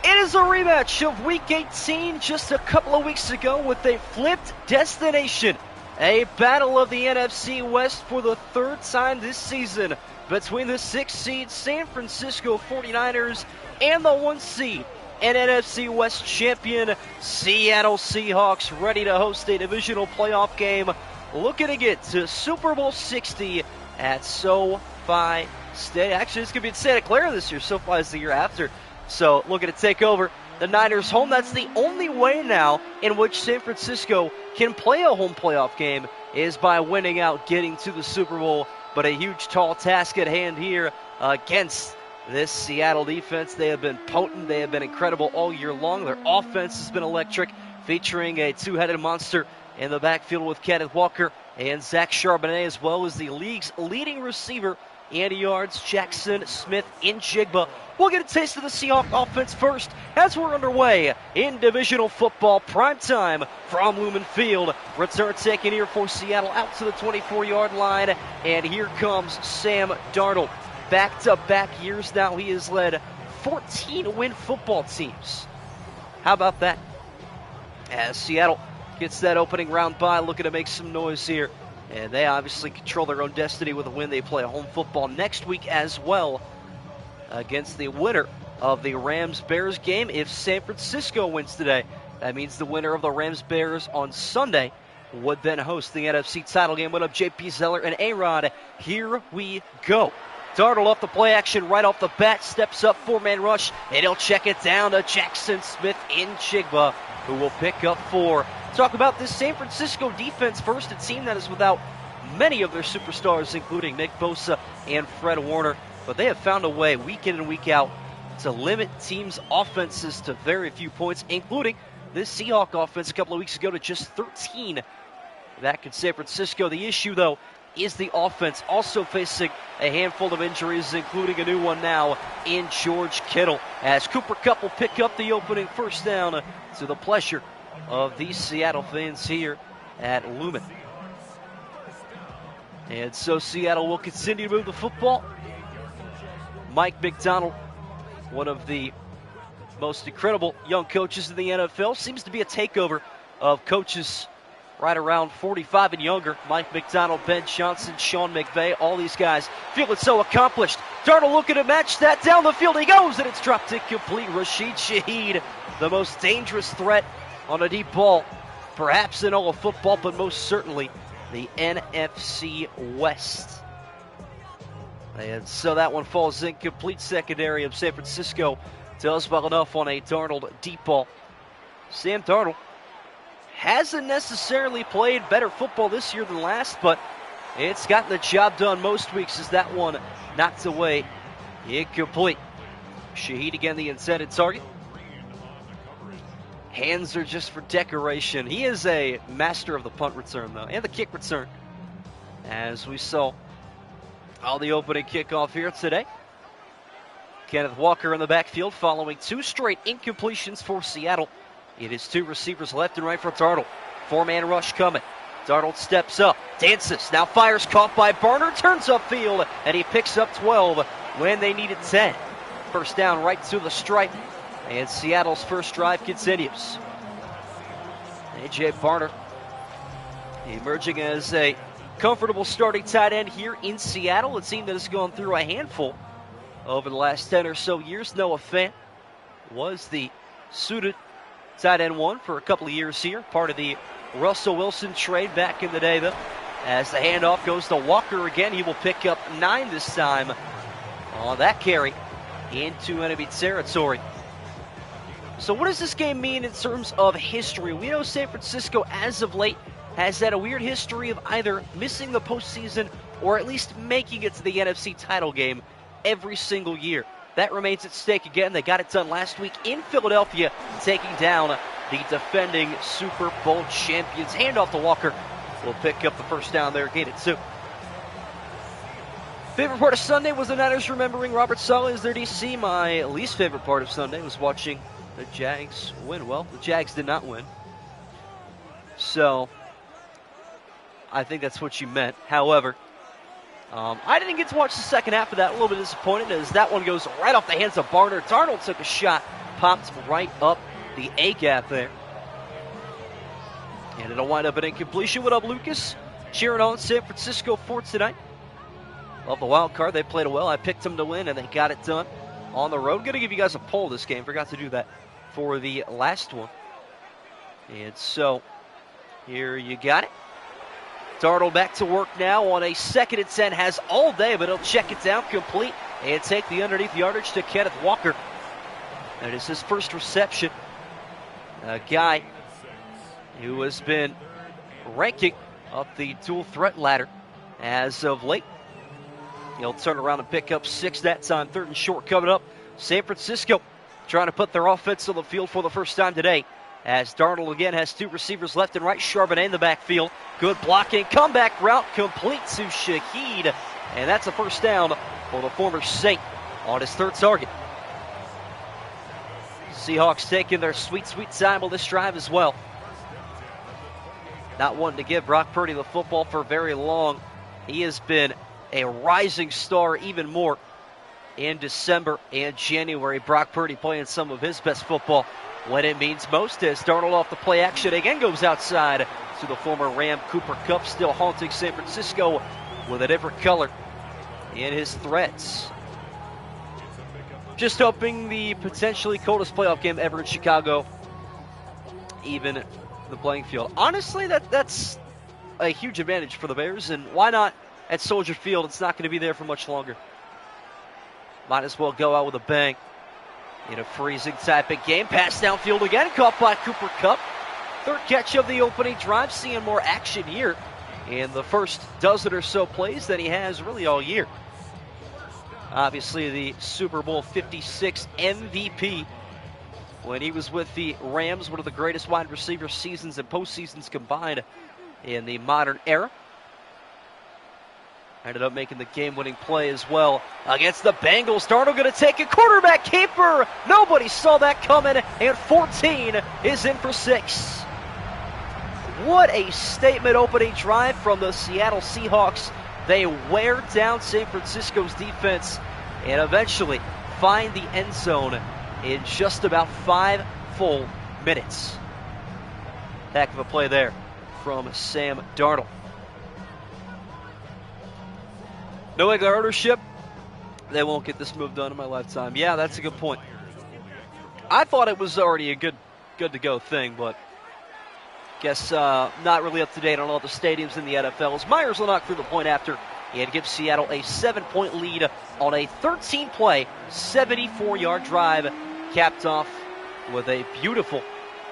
It is a rematch of Week 18 just a couple of weeks ago with a flipped destination. A battle of the NFC West for the third time this season between the 6th seed San Francisco 49ers and the 1 seed and NFC West champion Seattle Seahawks, ready to host a divisional playoff game, looking to get to Super Bowl 60 at SoFi Stadium. Actually, it's going to be in Santa Clara this year. SoFi is the year after. So looking to take over the Niners home. That's the only way now in which San Francisco can play a home playoff game is by winning out, getting to the Super Bowl. But a huge, tall task at hand here against this Seattle defense. They have been potent. They have been incredible all year long. Their offense has been electric, featuring a two-headed monster in the backfield with Kenneth Walker and Zach Charbonnet, as well as the league's leading receiver, Andy Yards, Jackson Smith-Njigba. We'll get a taste of the Seahawks offense first as we're underway in divisional football. Primetime from Lumen Field. Return taken here for Seattle out to the 24-yard line. And here comes Sam Darnold. Back-to-back years now, he has led 14-win football teams. How about that? As Seattle gets that opening round bye, looking to make some noise here. And they obviously control their own destiny with a win. They play home football next week as well against the winner of the Rams-Bears game. If San Francisco wins today, that means the winner of the Rams-Bears on Sunday would then host the NFC title game. What up, JP Zeller and A-Rod? Here we go. Darnold off the play action right off the bat, steps up, four-man rush, and he'll check it down to Jackson Smith-Njigba, who will pick up 4. Talk about this San Francisco defense first, a team that is without many of their superstars, including Nick Bosa and Fred Warner. But they have found a way week in and week out to limit teams' offenses to very few points, including this Seahawks offense a couple of weeks ago to just 13 back in San Francisco. The issue, though, is the offense also facing a handful of injuries, including a new one now in George Kittle, as Cooper Kupp will pick up the opening first down to the pleasure of these Seattle fans here at Lumen. And so Seattle will continue to move the football. Mike Macdonald, one of the most incredible young coaches in the NFL, seems to be a takeover of coaches right around 45 and younger. Mike Macdonald, Ben Johnson, Sean McVay, all these guys feeling so accomplished. Darnold looking to match that down the field. He goes, and it's dropped incomplete. Rashid Shaheed, the most dangerous threat on a deep ball, perhaps in all of football, but most certainly the NFC West. And so that one falls incomplete. Secondary of San Francisco does well enough on a Darnold deep ball. Sam Darnold hasn't necessarily played better football this year than last, but it's gotten the job done most weeks as that one knocked away incomplete. Shaheed again the intended target. Hands are just for decoration. He is a master of the punt return, though, and the kick return, as we saw on the opening kickoff here today. Kenneth Walker in the backfield following 2 straight incompletions for Seattle. It is 2 receivers left and right for Darnold. 4-man rush coming. Darnold steps up, dances, now fires, caught by Barner, turns upfield, and he picks up 12 when they needed 10. First down right to the stripe, and Seattle's first drive continues. A.J. Barner emerging as a comfortable starting tight end here in Seattle, a team that has gone through a handful over the last 10 or so years. Noah Fant was the suited tight end 1 for a couple of years here, part of the Russell Wilson trade back in the day, though. As the handoff goes to Walker again, he will pick up 9 this time on that carry into enemy territory. So what does this game mean in terms of history? We know San Francisco, as of late, has had a weird history of either missing the postseason or at least making it to the NFC title game every single year. That remains at stake again. They got it done last week in Philadelphia, taking down the defending Super Bowl champions. Handoff to Walker will pick up the first down there, gain it 2. Favorite part of Sunday was the Niners remembering Robert Saleh as their DC. My least favorite part of Sunday was watching the Jags win. Well, the Jags did not win, so I think that's what you meant. However, I didn't get to watch the second half of that. A little bit disappointed as that one goes right off the hands of Barner. Darnold took a shot, popped right up the A-gap there. And it'll wind up an incompletion. What up, Lucas? Cheering on San Francisco for tonight. Love the wild card. They played well. I picked them to win, and they got it done on the road. Going to give you guys a poll this game. Forgot to do that for the last one. And so, here you got it. Darnold back to work now on a 2nd and 10. Has all day, but he'll check it down complete and take the underneath yardage to Kenneth Walker. That is his first reception. A guy who has been ranking up the dual threat ladder as of late. He'll turn around and pick up 6 that time. 3rd and short coming up. San Francisco trying to put their offense on the field for the first time today, as Darnold again has 2 receivers left and right. Charbonnet in the backfield. Good blocking. Comeback route complete to Shaheed. And that's a first down for the former Saint on his 3rd target. Seahawks taking their sweet, sweet time on this drive as well. Not wanting to give Brock Purdy the football for very long. He has been a rising star even more in December and January. Brock Purdy playing some of his best football when it means most, as Darnold off the play action again goes outside to the former Ram. Cooper Kupp still haunting San Francisco with a different color in his threats. Just hoping the potentially coldest playoff game ever in Chicago even the playing field. Honestly, that's a huge advantage for the Bears, and why not at Soldier Field? It's not going to be there for much longer. Might as well go out with a bang in a freezing type of game. Pass downfield again, caught by Cooper Kupp. 3rd catch of the opening drive, seeing more action here in the first dozen or so plays than he has really all year. Obviously the Super Bowl 56 MVP when he was with the Rams, one of the greatest wide receiver seasons and postseasons combined in the modern era. Ended up making the game-winning play as well against the Bengals. Darnold going to take a quarterback keeper. Nobody saw that coming, and 14 is in for 6. What a statement opening drive from the Seattle Seahawks. They wear down San Francisco's defense and eventually find the end zone in just about 5 full minutes. Heck of a play there from Sam Darnold. No regular ownership. They won't get this move done in my lifetime. Yeah, that's a good point. I thought it was already a good to go thing, but guess not really up to date on all the stadiums in the NFL. As Myers will knock through the point after and give Seattle a 7-point lead on a 13-play, 74-yard drive, capped off with a beautiful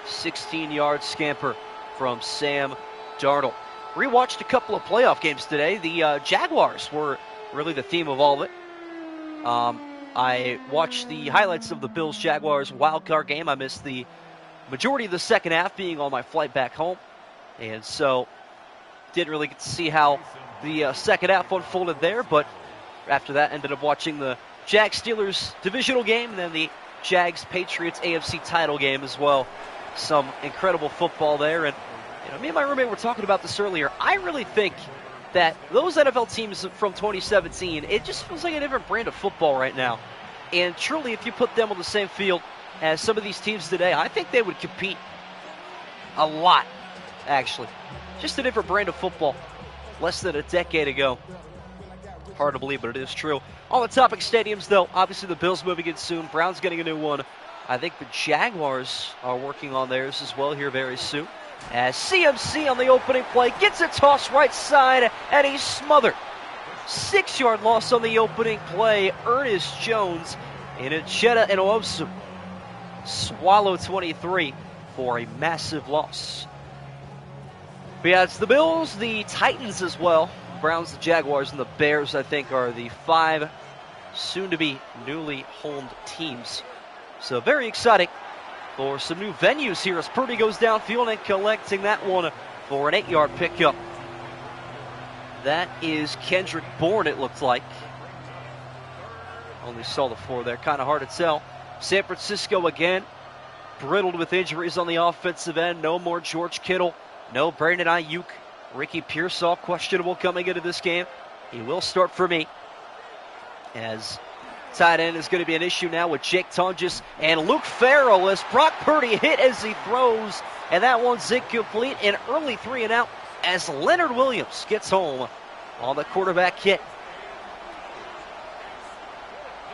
16-yard scamper from Sam Darnold. Rewatched a couple of playoff games today. The Jaguars were really the theme of all of it. I watched the highlights of the Bills-Jaguars wildcard game. I missed the majority of the second half, being on my flight back home. And so didn't really get to see how the second half unfolded there. But after that, ended up watching the Jags-Steelers divisional game and then the Jags-Patriots AFC title game as well. Some incredible football there. And me and my roommate were talking about this earlier. I really think that those NFL teams from 2017, it just feels like a different brand of football right now. And truly, if you put them on the same field as some of these teams today, I think they would compete a lot, actually. Just a different brand of football less than a decade ago. Hard to believe, but it is true. On the topic stadiums, though, obviously the Bills moving in soon. Browns getting a new one. I think the Jaguars are working on theirs as well here very soon. As CMC on the opening play gets a toss right side, and he's smothered. 6-yard loss on the opening play. Ernest Jones and Uchenna Nwosu swallow 23 for a massive loss. But yeah, it's the Bills, the Titans as well. Browns, the Jaguars, and the Bears, I think, are the 5 soon-to-be newly homed teams. So very exciting for some new venues here as Purdy goes downfield and collecting that one for an 8-yard pickup. That is Kendrick Bourne, it looks like. Only saw the 4 there, kind of hard to tell. San Francisco again, riddled with injuries on the offensive end. No more George Kittle, no Brandon Ayuk. Ricky Pearsall questionable coming into this game. He will start for me, as Tight end is going to be an issue now with Jake Tonjes and Luke Farrell as Brock Purdy hit as he throws, and that one's incomplete. An early 3-and-out as Leonard Williams gets home on the quarterback hit.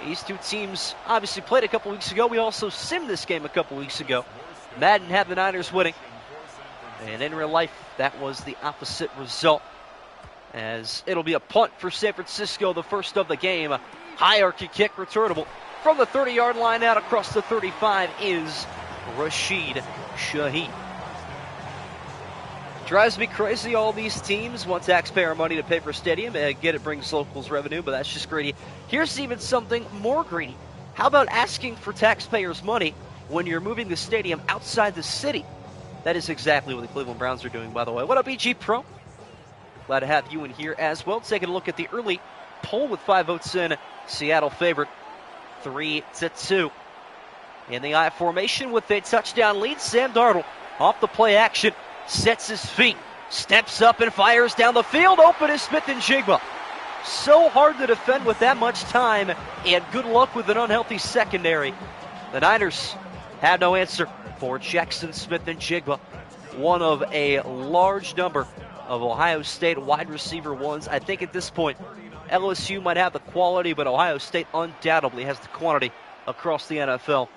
These two teams obviously played a couple weeks ago. We also simmed this game a couple weeks ago. Madden had the Niners winning, and in real life, that was the opposite result, as it'll be a punt for San Francisco, the first of the game. Hierarchy kick returnable from the 30-yard line out across the 35 is Rashid Shaheed. Drives me crazy, all these teams want taxpayer money to pay for a stadium. Get it brings locals revenue, but that's just greedy. Here's even something more greedy. How about asking for taxpayers' money when you're moving the stadium outside the city? That is exactly what the Cleveland Browns are doing, by the way. What up, EG Pro? Glad to have you in here as well. Taking a look at the early poll with 5 votes in. Seattle favored 3-2. In the I formation with a touchdown lead, Sam Darnold off the play action, sets his feet, steps up and fires down the field. Open is Smith-Njigba. So hard to defend with that much time, and good luck with an unhealthy secondary. The Niners had no answer for Jackson Smith-Njigba, one of a large number of Ohio State wide receiver ones. I think at this point, LSU might have the quality, but Ohio State undoubtedly has the quantity across the NFL.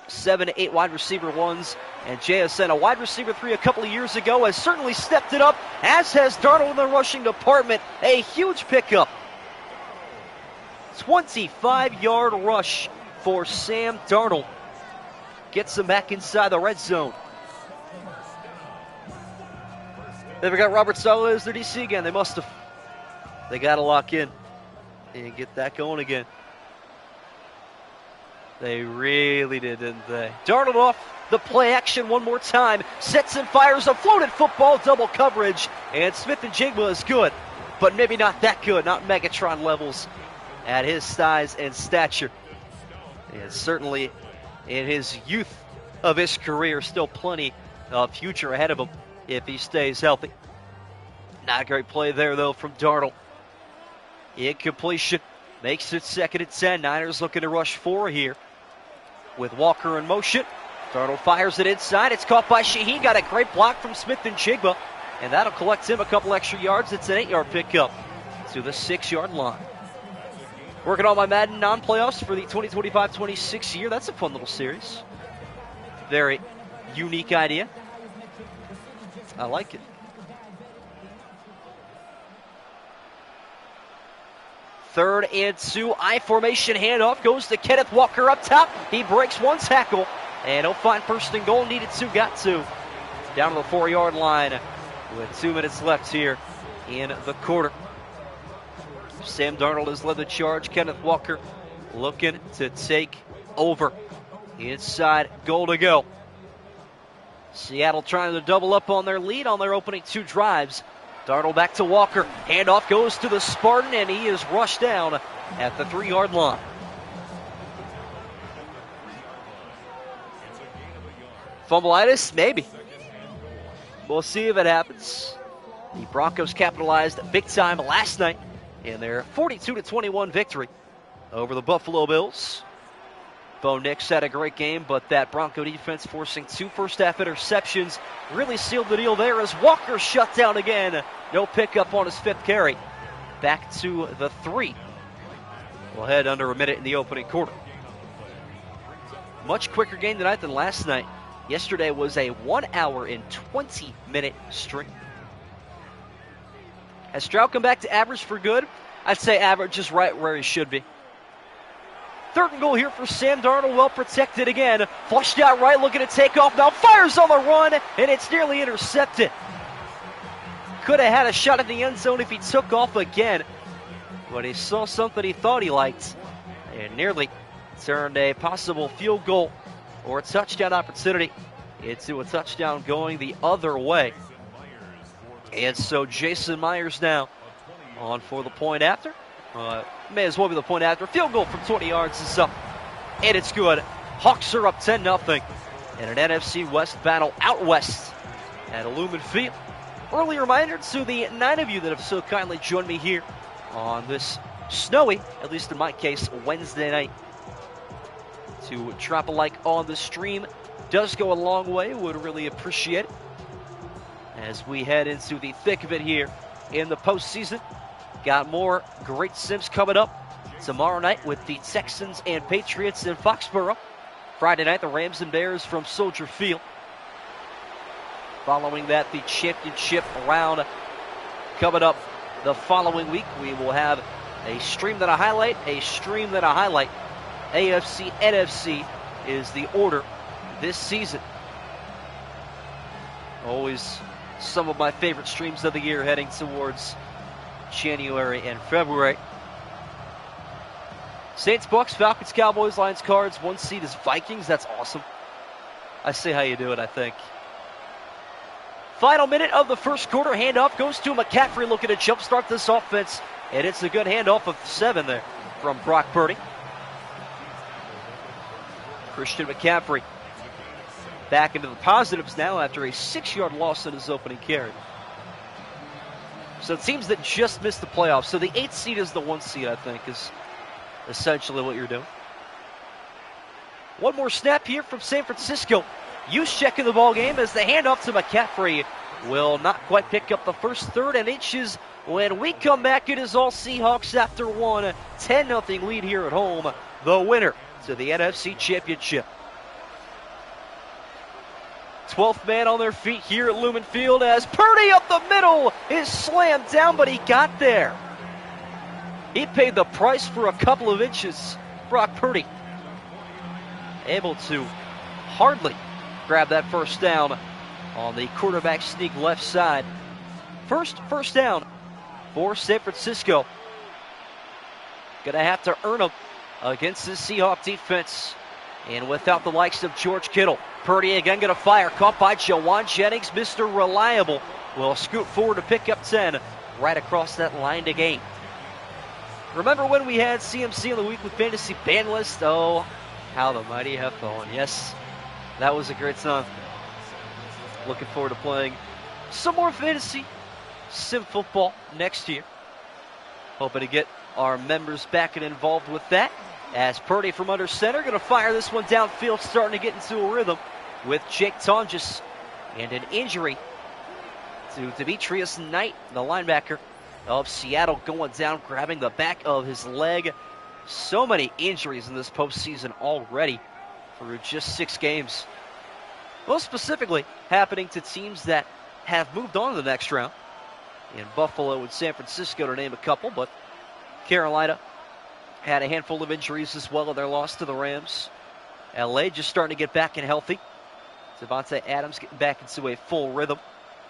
7 to 8 wide receiver ones, and JSN, a wide receiver 3 a couple of years ago, has certainly stepped it up, as has Darnold in the rushing department. A huge pickup. 25-yard rush for Sam Darnold. Gets him back inside the red zone. They've got Robert Saleh as their DC again. They must have. They got to lock in and get that going again. They really did, didn't they? Darnold off the play action one more time. Sets and fires a floated football, double coverage. And Smith-Njigba is good, but maybe not that good. Not Megatron levels at his size and stature. And certainly in his youth of his career, still plenty of future ahead of him if he stays healthy. Not a great play there, though, from Darnold. Incompletion makes it 2nd and 10. Niners looking to rush 4 here with Walker in motion. Darnold fires it inside. It's caught by Shaheed. Got a great block from Smith-Njigba, and that'll collect him a couple extra yards. It's an 8-yard pickup to the 6-yard line. Working on my Madden non-playoffs for the 2025-26 year. That's a fun little series. Very unique idea. I like it. 3rd and 2, I formation handoff goes to Kenneth Walker up top. He breaks one tackle, and he'll find first and goal. Needed to, got to. Down to the 4-yard line with 2 minutes left here in the quarter. Sam Darnold has led the charge. Kenneth Walker looking to take over. Inside goal to go. Seattle trying to double up on their lead on their opening 2 drives. Darnold back to Walker. Handoff goes to the Spartan, and he is rushed down at the 3-yard line. Fumbleitis? Maybe. We'll see if it happens. The Broncos capitalized big time last night in their 42-21 victory over the Buffalo Bills. Bo Nix had a great game, but that Bronco defense forcing 2 first-half interceptions really sealed the deal there as Walker shut down again. No pickup on his 5th carry. Back to the 3. We'll head under a minute in the opening quarter. Much quicker game tonight than last night. Yesterday was a 1 hour and 20-minute stream. Has Stroud come back to average for good? I'd say average is right where he should be. 3rd and goal here for Sam Darnold, well protected again. Flushed out right, looking to take off now. Fires on the run, and it's nearly intercepted. Could have had a shot at the end zone if he took off again. But he saw something he thought he liked, and nearly turned a possible field goal or a touchdown opportunity into a touchdown going the other way. And so Jason Myers now on for the point after. May as well be the point after. Field goal from 20 yards is up, and it's good. Hawks are up 10-0 in an NFC West battle out west at Illumin Field. Early reminder to the 9 of you that have so kindly joined me here on this snowy, at least in my case, Wednesday night. To drop a like on the stream does go a long way. Would really appreciate it as we head into the thick of it here in the postseason. Got more great sims coming up tomorrow night with the Texans and Patriots in Foxborough. Friday night, the Rams and Bears from Soldier Field. Following that, the championship round coming up the following week. We will have a stream that I highlight, AFC, NFC is the order this season. Always some of my favorite streams of the year heading towards January and February. Saints, Bucks, Falcons, Cowboys, Lions, Cards. 1 seed is Vikings. That's awesome. I see how you do it, I think. Final minute of the first quarter. Handoff goes to McCaffrey looking to jumpstart this offense. And it's a good handoff of 7 there from Brock Purdy. Christian McCaffrey back into the positives now after a 6-yard loss in his opening carry. So teams that just missed the playoffs. So the 8th seed is the 1 seed, I think, is essentially what you're doing. One more snap here from San Francisco. Juszczyk in the ball game as the handoff to McCaffrey will not quite pick up the first 3rd and inches. When we come back, it is all Seahawks after one. 10-0 lead here at home. The winner to the NFC Championship. 12th man on their feet here at Lumen Field as Purdy up the middle is slammed down, but he got there. He paid the price for a couple of inches. Brock Purdy able to hardly grab that first down on the quarterback sneak left side. First down for San Francisco. Gonna have to earn them against the Seahawks defense. And without the likes of George Kittle, Purdy again gonna fire. Caught by Jawan Jennings. Mr. Reliable will scoot forward to pick up 10 right across that line to gain. Remember when we had CMC in the week with Fantasy Ban List? Oh, how the mighty have fallen. Yes, that was a great time. Looking forward to playing some more fantasy sim football next year. Hoping to get our members back and involved with that. As Purdy from under center going to fire this one downfield, starting to get into a rhythm with Jake Tonjes. And an injury to Demetrius Knight, the linebacker of Seattle, going down, grabbing the back of his leg. So many injuries in this postseason already through just 6 games. Most specifically happening to teams that have moved on to the next round. In Buffalo and San Francisco, to name a couple, but Carolina had a handful of injuries as well in their loss to the Rams. LA just starting to get back and healthy. Devontae Adams getting back into a full rhythm.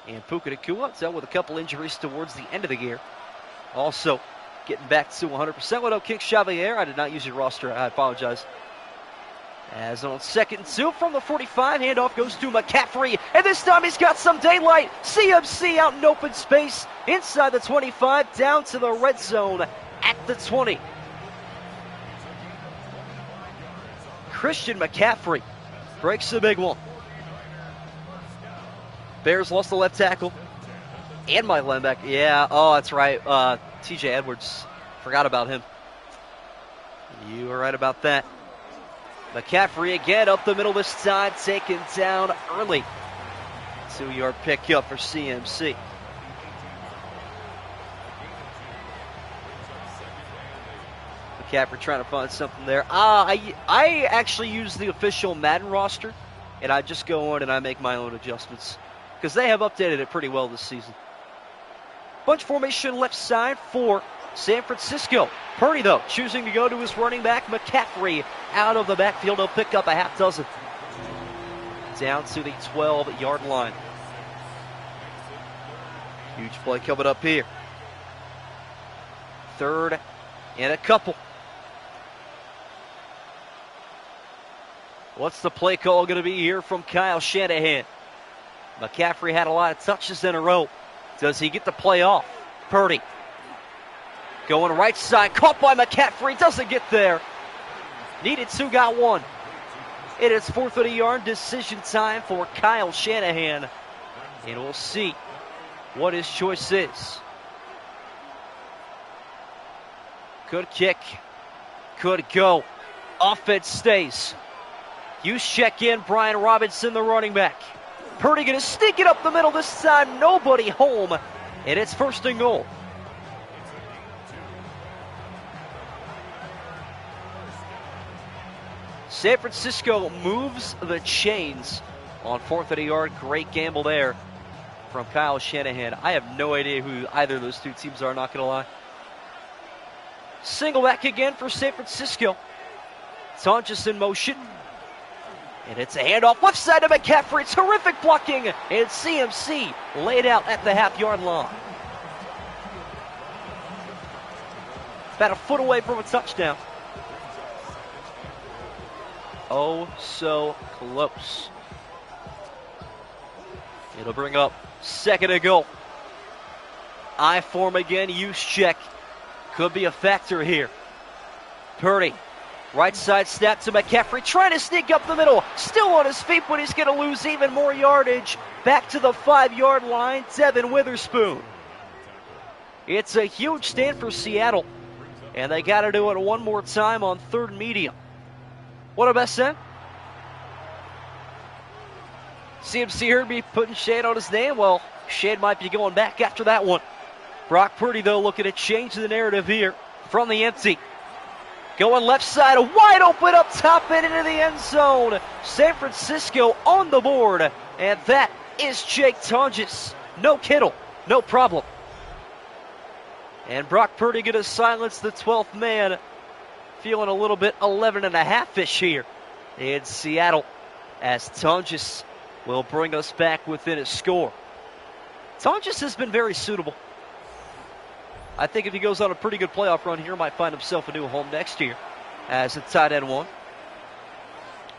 And Puka Nacua dealt with a couple injuries towards the end of the year. Also getting back to 100% without King Xavier. I did not use your roster. I apologize. As on 2nd and 2 from the 45, handoff goes to McCaffrey. And this time he's got some daylight. CMC out in open space inside the 25, down to the red zone at the 20. Christian McCaffrey breaks the big one. Bears lost the left tackle and my linebacker. Yeah, oh, that's right. TJ Edwards. Forgot about him. You were right about that. McCaffrey again up the middle this time, taken down early. 2-yard pickup for CMC. McCaffrey trying to find something there. I actually use the official Madden roster, and I just go on and I make my own adjustments because they have updated it pretty well this season. Bunch formation left side for San Francisco. Purdy, though, choosing to go to his running back. McCaffrey out of the backfield. He'll pick up a half dozen. Down to the 12-yard line. Huge play coming up here. 3rd and a couple. What's the play call going to be here from Kyle Shanahan? McCaffrey had a lot of touches in a row. Does he get the play off? Purdy going right side, caught by McCaffrey, doesn't get there. Needed 2, got 1. It is 4th and a yard, decision time for Kyle Shanahan. And we'll see what his choice is. Good kick. Could go. Offense stays. Juszczyk in. Brian Robinson, the running back. Purdy going to sneak it up the middle this time. Nobody home. And it's 1st and goal. San Francisco moves the chains on 4th and a yard. Great gamble there from Kyle Shanahan. I have no idea who either of those two teams are, not going to lie. Single back again for San Francisco. Tonjes in motion. And it's a handoff left side to McCaffrey. Terrific blocking. And CMC laid out at the half-yard line. About a foot away from a touchdown. Oh, so close. It'll bring up 2nd and goal. I form again. Juszczyk could be a factor here. Purdy, right side snap to McCaffrey, trying to sneak up the middle. Still on his feet, but he's going to lose even more yardage. Back to the 5-yard line, Devin Witherspoon. It's a huge stand for Seattle, and they got to do it one more time on 3rd and medium. What a best send. CMC heard me putting shade on his name. Well, shade might be going back after that one. Brock Purdy, though, looking to change the narrative here from the empty. Going left side, wide open up top and into the end zone. San Francisco on the board, and that is Jake Tonjes. No Kittle, no problem. And Brock Purdy going to silence the 12th man. Feeling a little bit 11.5-ish here in Seattle as Tonjes will bring us back within a score. Tonjes has been very suitable. I think if he goes on a pretty good playoff run here, might find himself a new home next year as a tight end 1.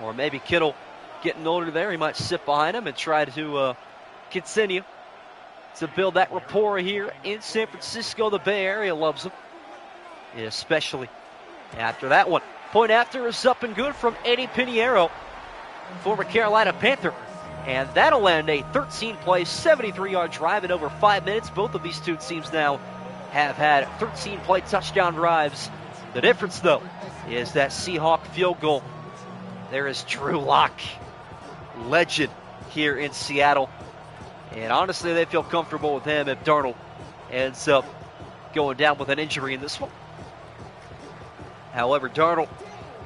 Or maybe Kittle getting older there. He might sit behind him and try to continue to build that rapport here in San Francisco. The Bay Area loves him, especially after that one. Point after is up and good from Eddie Pinheiro, former Carolina Panther. And that'll end a 13-play, 73-yard drive in over 5 minutes. Both of these two teams now have had 13-play touchdown drives. The difference, though, is that Seahawk field goal. There is Drew Lock, legend here in Seattle. And honestly, they feel comfortable with him if Darnold ends up going down with an injury in this one. However, Darnold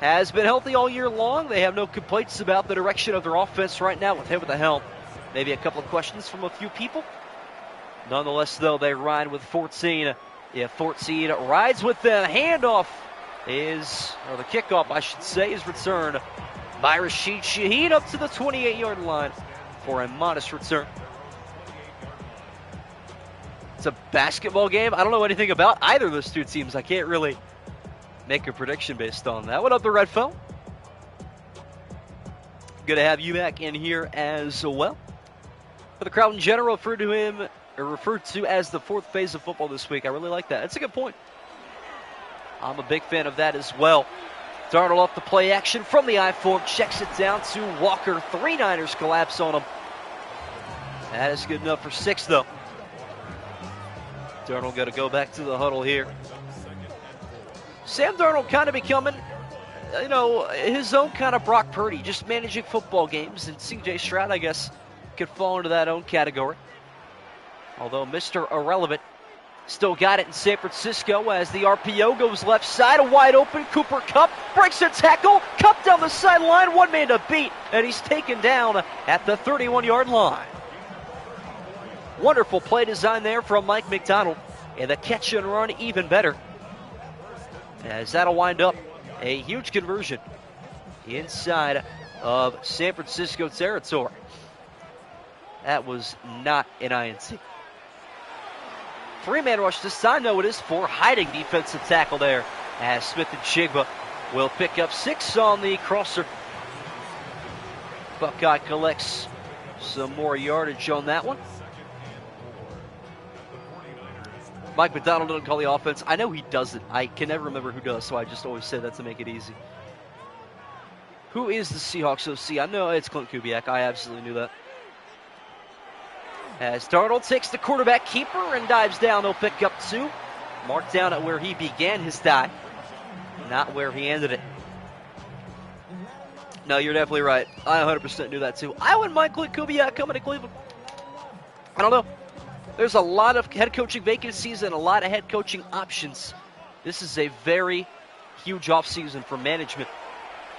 has been healthy all year long. They have no complaints about the direction of their offense right now with him at the helm. Maybe a couple of questions from a few people. Nonetheless, though, they ride with 14. Yeah, 14 rides with them. Handoff or the kickoff, I should say, is returned by Rashid Shaheed up to the 28-yard line for a modest return. It's a basketball game. I don't know anything about either of those two teams. I can't really make a prediction based on that. What up, the Red Phone? Good to have you back in here as well. For the crowd in general, referred to as the 4th phase of football this week. I really like that. That's a good point. I'm a big fan of that as well. Darnold off the play action from the I-form. Checks it down to Walker. 3 Niners collapse on him. That is good enough for 6, though. Darnold got to go back to the huddle here. Sam Darnold kind of becoming, his own kind of Brock Purdy, just managing football games. And C.J. Stroud, I guess, could fall into that own category. Although Mr. Irrelevant still got it in San Francisco as the RPO goes left side, wide open. Cooper Kupp breaks a tackle. Kupp down the sideline, 1 man to beat, and he's taken down at the 31-yard line. Wonderful play design there from Mike McDonald, and the catch and run even better, as that'll wind up a huge conversion inside of San Francisco territory. That was not an INT. 3-man rush this time, though it is 4. Hiding defensive tackle there as Smith and Chigba will pick up 6 on the crosser. Buckeye collects some more yardage on that one. Mike McDonald doesn't call the offense. I know he doesn't. I can never remember who does, so I just always say that to make it easy. Who is the Seahawks OC? I know it's Clint Kubiak. I absolutely knew that. As Darnold takes the quarterback keeper and dives down, he'll pick up 2. Marked down at where he began his dive, not where he ended it. No, you're definitely right. I 100% knew that too. I wouldn't mind Clint Kubiak coming to Cleveland. I don't know. There's a lot of head coaching vacancies and a lot of head coaching options. This is a very huge offseason for management.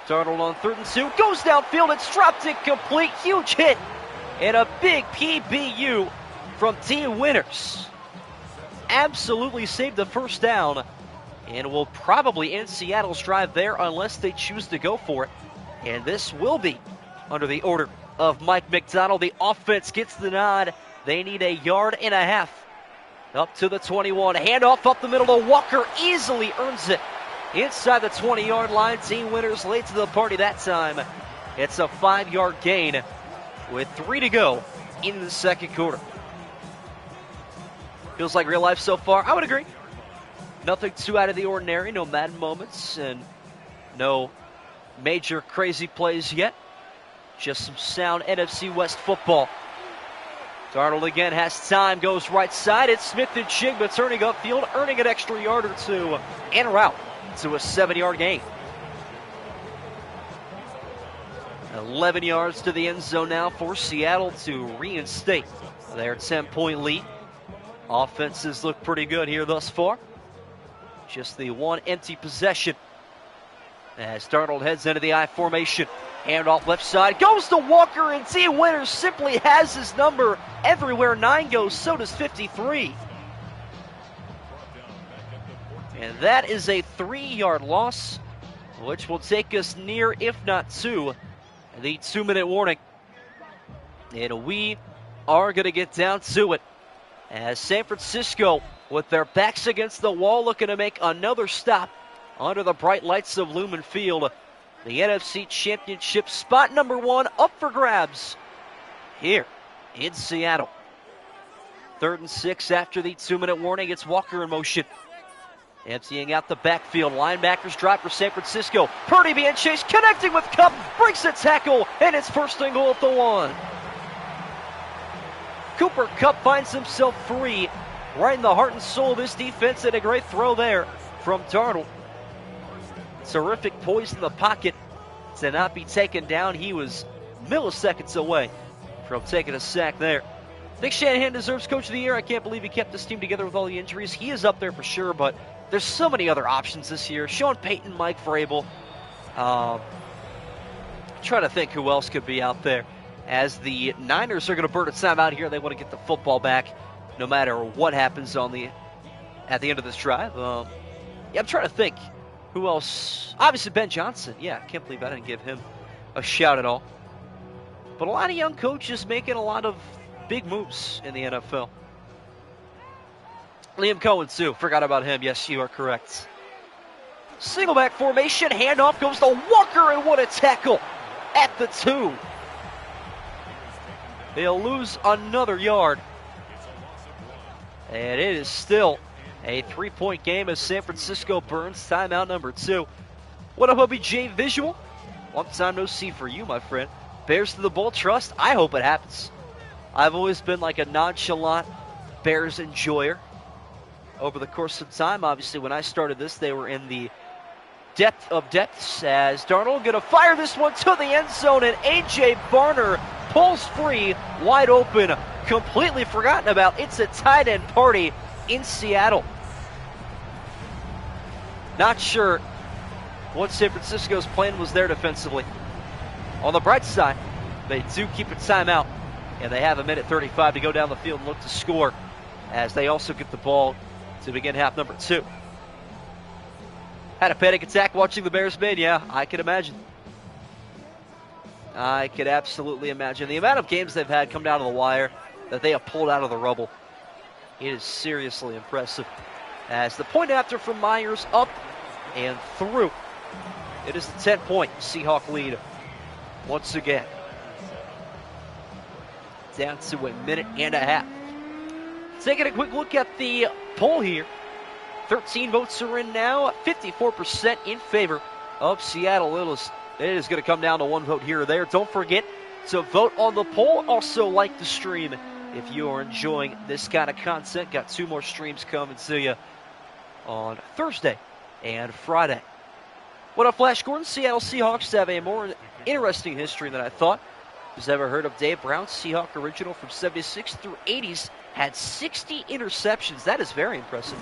Darnold on 3rd and 2. Goes downfield. It's dropped incomplete. Huge hit. And a big PBU from T. Winters. Absolutely saved the first down. And will probably end Seattle's drive there unless they choose to go for it. And this will be under the order of Mike McDonald. The offense gets the nod. They need a yard and a half. Up to the 21. Handoff up the middle to Walker. Easily earns it. Inside the 20-yard line. Team Winters late to the party that time. It's a 5-yard gain with 3 to go in the second quarter. Feels like real life so far. I would agree. Nothing too out of the ordinary. No Madden moments and no major crazy plays yet. Just some sound NFC West football. Darnold again has time, goes right side. It's Smith and Chigba turning upfield, earning an extra yard or two en route to a 7-yard gain. 11 yards to the end zone now for Seattle to reinstate their 10-point lead. Offenses look pretty good here thus far. Just the one empty possession as Darnold heads into the I formation. Handoff left side. Goes to Walker, and T. Winters simply has his number. Everywhere 9 goes, so does 53. And that is a 3-yard loss, which will take us near, if not to, the 2-minute warning. And we are going to get down to it as San Francisco, with their backs against the wall, looking to make another stop under the bright lights of Lumen Field. The NFC Championship spot number 1 up for grabs here in Seattle. 3rd and 6 after the 2-minute warning. It's Walker in motion. Emptying out the backfield. Linebackers drop for San Francisco. Purdy being chased, connecting with Kupp. Breaks a tackle, and it's 1st and goal at the 1. Cooper Kupp finds himself free right in the heart and soul of this defense, and a great throw there from Darnold. Terrific poise in the pocket to not be taken down. He was milliseconds away from taking a sack there. Nick Shanahan deserves Coach of the Year. I can't believe he kept this team together with all the injuries. He is up there for sure, but there's so many other options this year. Sean Payton, Mike Vrabel. Trying to think who else could be out there. As the Niners are going to burn a timeout here, they want to get the football back no matter what happens at the end of this drive. I'm trying to think. Who else? Obviously, Ben Johnson. Yeah, I can't believe I didn't give him a shout at all. But a lot of young coaches making a lot of big moves in the NFL. Liam Cohen, too. Forgot about him. Yes, you are correct. Single back formation. Handoff goes to Walker, and what a tackle at the 2. They'll lose another yard. And it is still a 3-point game as San Francisco burns timeout number 2. What up, OBJ Visual? Long time no see for you, my friend. Bears to the Bull trust. I hope it happens. I've always been like a nonchalant Bears enjoyer over the course of time. Obviously, when I started this, they were in the depth of depths as Darnold going to fire this one to the end zone, and A.J. Barner pulls free, wide open, completely forgotten about. It's a tight end party in Seattle. Not sure what San Francisco's plan was there defensively. On the bright side, they do keep a timeout, and they have 1:35 to go down the field and look to score as they also get the ball to begin half number 2. Had a panic attack watching the Bears win. Yeah, I can imagine. I could absolutely imagine. The amount of games they've had come down to the wire that they have pulled out of the rubble, it is seriously impressive. As the point after from Myers up and through. It is the 10-point Seahawk lead once again. Down to 1.5 minutes. Taking a quick look at the poll here. 13 votes are in now. 54% in favor of Seattle. It is going to come down to 1 vote here or there. Don't forget to vote on the poll. Also like the stream if you are enjoying this kind of content. Got 2 more streams coming to you on Thursday and Friday. What up, Flash Gordon? Seattle Seahawks have a more interesting history than I thought. Who's ever heard of Dave Brown, Seahawk original from 76 through 80s, had 60 interceptions. That is very impressive.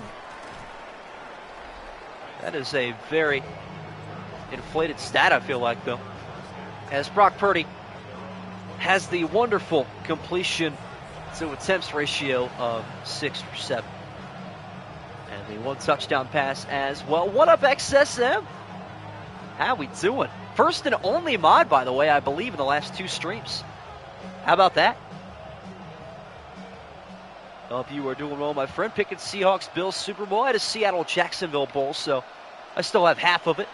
That is a very inflated stat, I feel like, though. As Brock Purdy has the wonderful completion to attempts ratio of 6 for 7. And the one touchdown pass as well. What up, XSM? How we doing? First and only mod, by the way, I believe, in the last 2 streams. How about that? Hope you are doing well, my friend. Picking Seahawks Bills Super Bowl. I had a Seattle Jacksonville Bowl, so I still have half of it.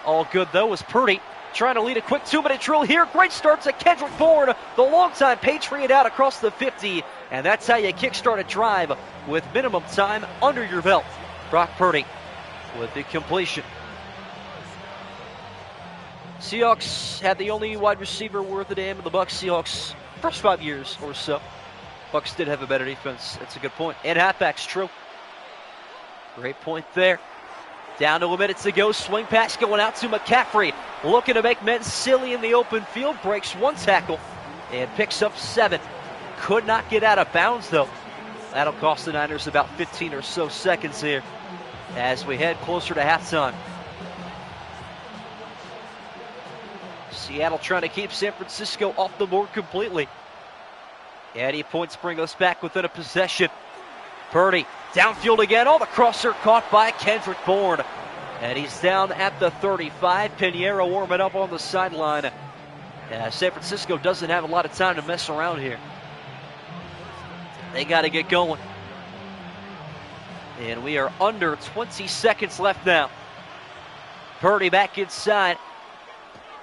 All good, though, was Purdy trying to lead a quick 2-minute drill here. Great start to Kendrick Bourne, the longtime Patriot, out across the 50. And that's how you kickstart a drive with minimum time under your belt. Brock Purdy with the completion. Seahawks had the only wide receiver worth a damn in the Bucs. Seahawks first 5 years or so. Bucs did have a better defense. That's a good point. And halfback's true. Great point there. Down to a minute to go. Swing pass going out to McCaffrey. Looking to make men silly in the open field. Breaks 1 tackle and picks up 7. Could not get out of bounds, though. That'll cost the Niners about 15 or so seconds here as we head closer to halftime. Seattle trying to keep San Francisco off the board completely. Any points bring us back within a possession. Purdy downfield again. Oh, the crosser caught by Kendrick Bourne. And he's down at the 35. Pinheiro warming up on the sideline. San Francisco doesn't have a lot of time to mess around here. They got to get going. And we are under 20 seconds left now. Purdy back inside.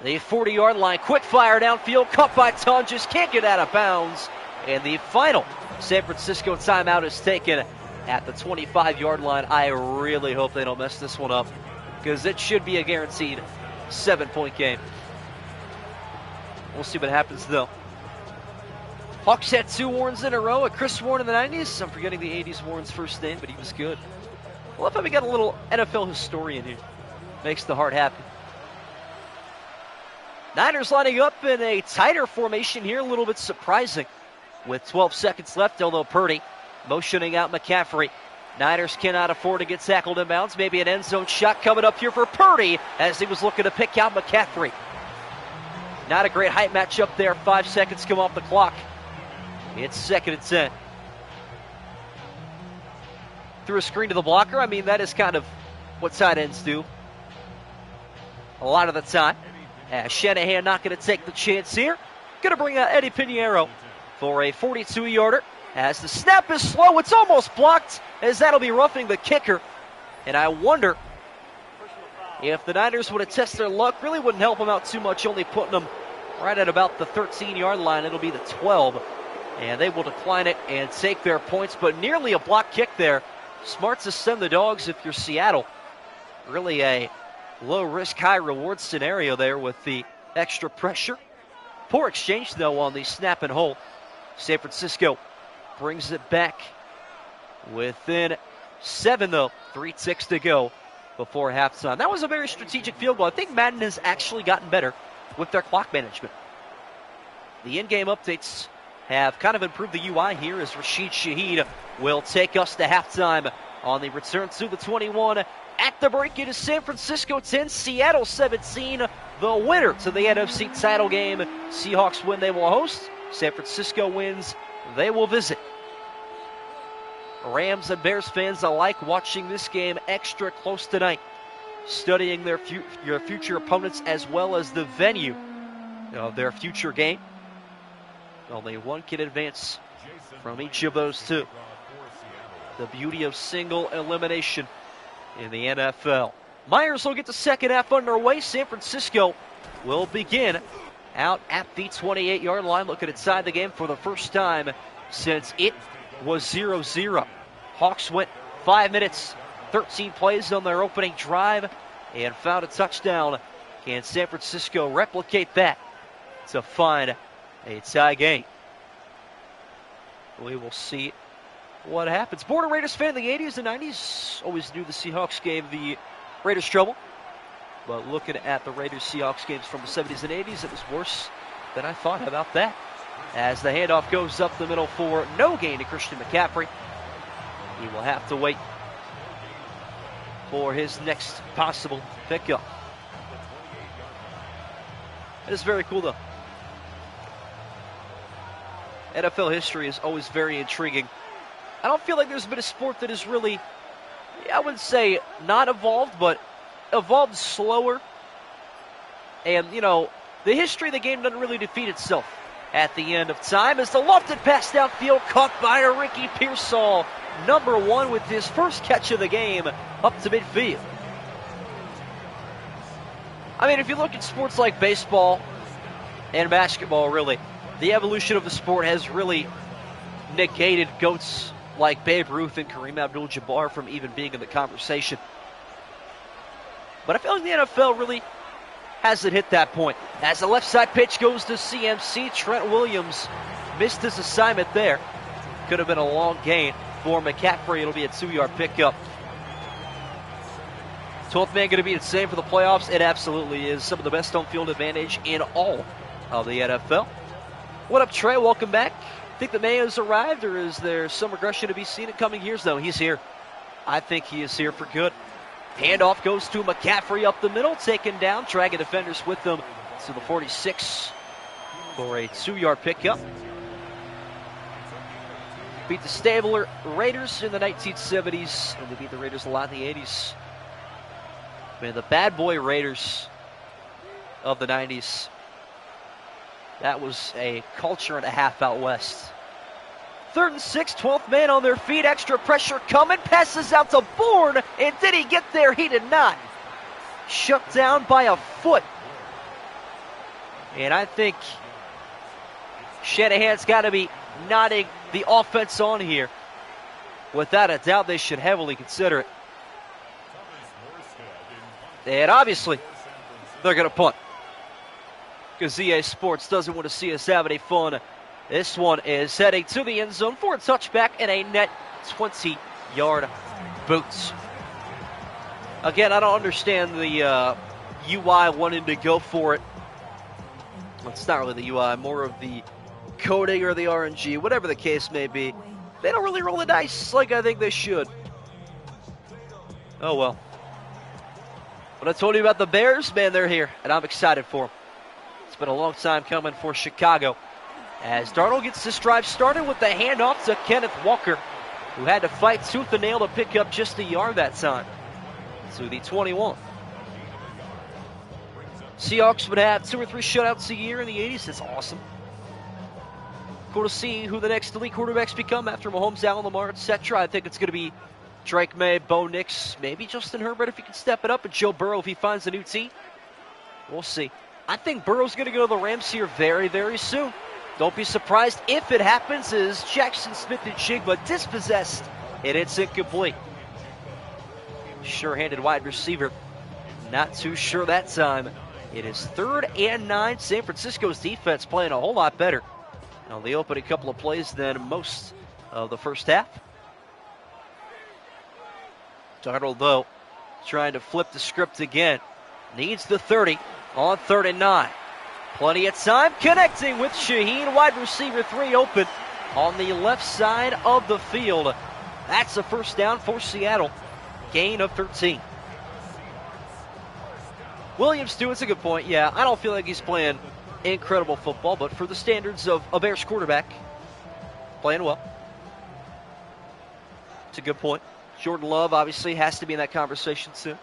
The 40-yard line. Quick fire downfield. Caught by Tonjes. Can't get out of bounds. And the final San Francisco timeout is taken at the 25-yard line. I really hope they don't mess this one up, because it should be a guaranteed 7-point game. We'll see what happens, though. Hawks had 2 Warrens in a row. A Chris Warren in the 90s. I'm forgetting the 80s Warren's first name, but he was good. I love how we got a little NFL historian here. Makes the heart happy. Niners lining up in a tighter formation here, a little bit surprising. With 12 seconds left, although Purdy motioning out McCaffrey. Niners cannot afford to get tackled inbounds. Maybe an end zone shot coming up here for Purdy as he was looking to pick out McCaffrey. Not a great height matchup there. 5 seconds come off the clock. It's 2nd and 10. Threw a screen to the blocker. I mean, that is kind of what tight ends do a lot of the time. Shanahan not going to take the chance here. Going to bring out Eddie Pinheiro for a 42-yarder. As the snap is slow, it's almost blocked, as that'll be roughing the kicker. And I wonder if the Niners would have tested their luck. Really wouldn't help them out too much, only putting them right at about the 13-yard line. It'll be the 12. And they will decline it and take their points, but nearly a block kick there. Smart to send the dogs if you're Seattle. Really a low-risk, high-reward scenario there with the extra pressure. Poor exchange, though, on the snap and hold. San Francisco brings it back within 7, though. 3 ticks to go before halftime. That was a very strategic field goal. I think Madden has actually gotten better with their clock management. The in-game updates have kind of improved the UI here as Rashid Shaheed will take us to halftime on the return to the 21. At the break, it is San Francisco 10, Seattle 17. The winner to the NFC title game. Seahawks win, they will host. San Francisco wins, they will visit. Rams and Bears fans alike watching this game extra close tonight, studying their future opponents as well as the venue of their future game. Only one can advance from each of those two. The beauty of single elimination in the NFL. Myers will get the second half underway. San Francisco will begin out at the 28-yard line, looking inside the game for the first time since it was 0-0. Hawks went 5 minutes, 13 plays on their opening drive and found a touchdown. Can San Francisco replicate that to find a tie game? We will see what happens. Born a Raiders fan in the 80s and 90s, always knew the Seahawks gave the Raiders trouble. But looking at the Raiders-Seahawks games from the 70s and 80s, it was worse than I thought. How about that? As the handoff goes up the middle for no gain to Christian McCaffrey. He will have to wait for his next possible pickup. It is very cool, though. NFL history is always very intriguing. I don't feel like there's been a sport that has really, I wouldn't say not evolved, but evolved slower. And, you know, the history of the game doesn't really defeat itself at the end of time, as the lofted pass downfield caught by a Ricky Pearsall, number 1 with his first catch of the game up to midfield. I mean, if you look at sports like baseball and basketball, really, the evolution of the sport has really negated GOATs like Babe Ruth and Kareem Abdul-Jabbar from even being in the conversation. But I feel like the NFL really hasn't hit that point. As the left side pitch goes to CMC, Trent Williams missed his assignment there. Could have been a long gain for McCaffrey. It'll be a 2-yard pickup. 12th man going to be the same for the playoffs? It absolutely is. Some of the best home field advantage in all of the NFL. What up, Trey? Welcome back. Think the man has arrived, or is there some regression to be seen in coming years? No, he's here. I think he is here for good. Handoff goes to McCaffrey up the middle, taken down, dragging defenders with them to the 46 for a 2-yard pickup. Beat the Stabler Raiders in the 1970s, and they beat the Raiders a lot in the 80s. Man, the bad boy Raiders of the 90s. That was a culture and a half out west. 3rd and 6, 12th man on their feet. Extra pressure coming. Passes out to Bourne. And did he get there? He did not. Shut down by a foot. And I think Shanahan's got to be nodding the offense on here. Without a doubt, they should heavily consider it. And obviously, they're going to punt, because EA Sports doesn't want to see us having any fun. This one is heading to the end zone for a touchback and a net 20-yard boot. Again, I don't understand the UI wanting to go for it. Well, it's not really the UI, more of the coding or the RNG, whatever the case may be. They don't really roll the dice like I think they should. Oh well. When I told you about the Bears, man, they're here, and I'm excited for them. It's been a long time coming for Chicago. As Darnold gets this drive started with the handoff to Kenneth Walker, who had to fight tooth and nail to pick up just a yard that time. To the 21. Seahawks would have 2 or 3 shutouts a year in the 80s. That's awesome. Cool to see who the next elite quarterbacks become after Mahomes, Allen, Lamar, etc. I think it's going to be Drake May, Bo Nix, maybe Justin Herbert if he can step it up, and Joe Burrow if he finds a new team. We'll see. I think Burrow's going to go to the Rams here very, very soon. Don't be surprised if it happens, as Jackson Smith-Njigba dispossessed, and it's incomplete. Sure-handed wide receiver. Not too sure that time. It is 3rd and 9. San Francisco's defense playing a whole lot better on the opening couple of plays than most of the first half. Darnold, though, trying to flip the script again. Needs the 30 on 3rd and 9. Plenty of time, connecting with Shaheen, wide receiver 3 open on the left side of the field. That's a first down for Seattle. Gain of 13. Williams, too, it's a good point. Yeah, I don't feel like he's playing incredible football, but for the standards of a Bears quarterback, playing well. It's a good point. Jordan Love obviously has to be in that conversation soon.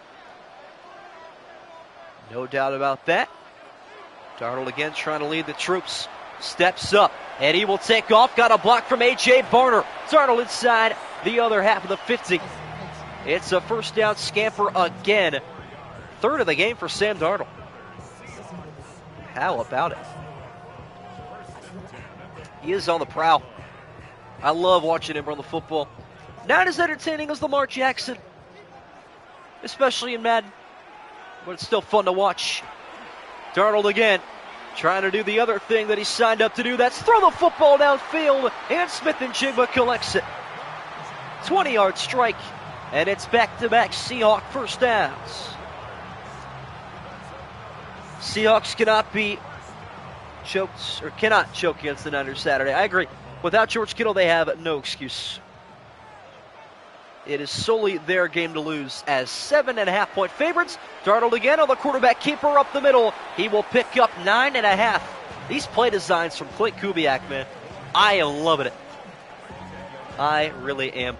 No doubt about that. Darnold again trying to lead the troops. Steps up, and he will take off. Got a block from A.J. Barner. Darnold inside the other half of the 50. It's a first down scamper again. 3rd of the game for Sam Darnold. How about it? He is on the prowl. I love watching him run the football. Not as entertaining as Lamar Jackson, especially in Madden, but it's still fun to watch. Darnold again, trying to do the other thing that he signed up to do. That's throw the football downfield, and Smith-Njigba collects it. 20-yard strike, and it's back-to-back Seahawk first downs. Seahawks cannot choke against the Niners Saturday. I agree. Without George Kittle, they have no excuse. It is solely their game to lose as 7.5-point favorites. Darnold again on the quarterback keeper up the middle. He will pick up 9.5. These play designs from Clint Kubiak, man. I am loving it. I really am.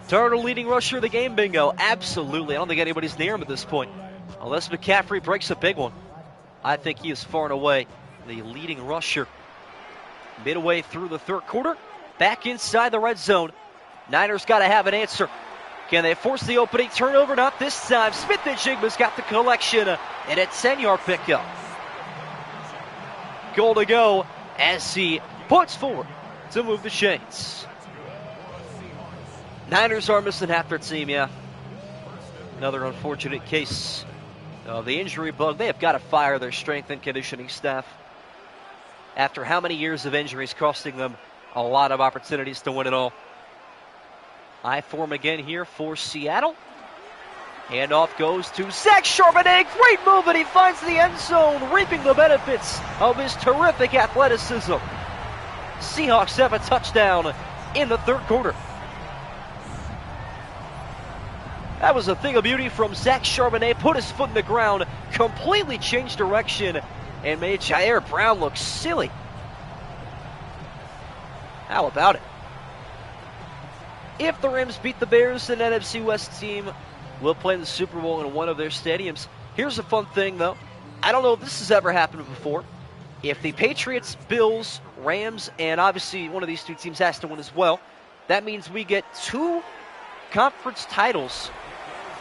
Darnold leading rusher of the game, bingo. Absolutely. I don't think anybody's near him at this point. Unless McCaffrey breaks a big one. I think he is far and away the leading rusher. Midway through the third quarter, back inside the red zone. Niners got to have an answer. Can they force the opening turnover? Not this time. Smith-Njigba's got the collection and a 10-yard pickup. Goal to go as he puts forward to move the chains. Niners are missing half their team, yeah. Another unfortunate case of the injury bug. They have got to fire their strength and conditioning staff. After how many years of injuries, costing them a lot of opportunities to win it all. I form again here for Seattle. Handoff goes to Zach Charbonnet. Great move, and he finds the end zone, reaping the benefits of his terrific athleticism. Seahawks have a touchdown in the third quarter. That was a thing of beauty from Zach Charbonnet. Put his foot in the ground, completely changed direction, and made Jair Brown look silly. How about it? If the Rams beat the Bears, an NFC West team will play in the Super Bowl in one of their stadiums. Here's a fun thing, though. I don't know if this has ever happened before. If the Patriots, Bills, Rams, and obviously one of these two teams has to win as well, that means we get 2 conference titles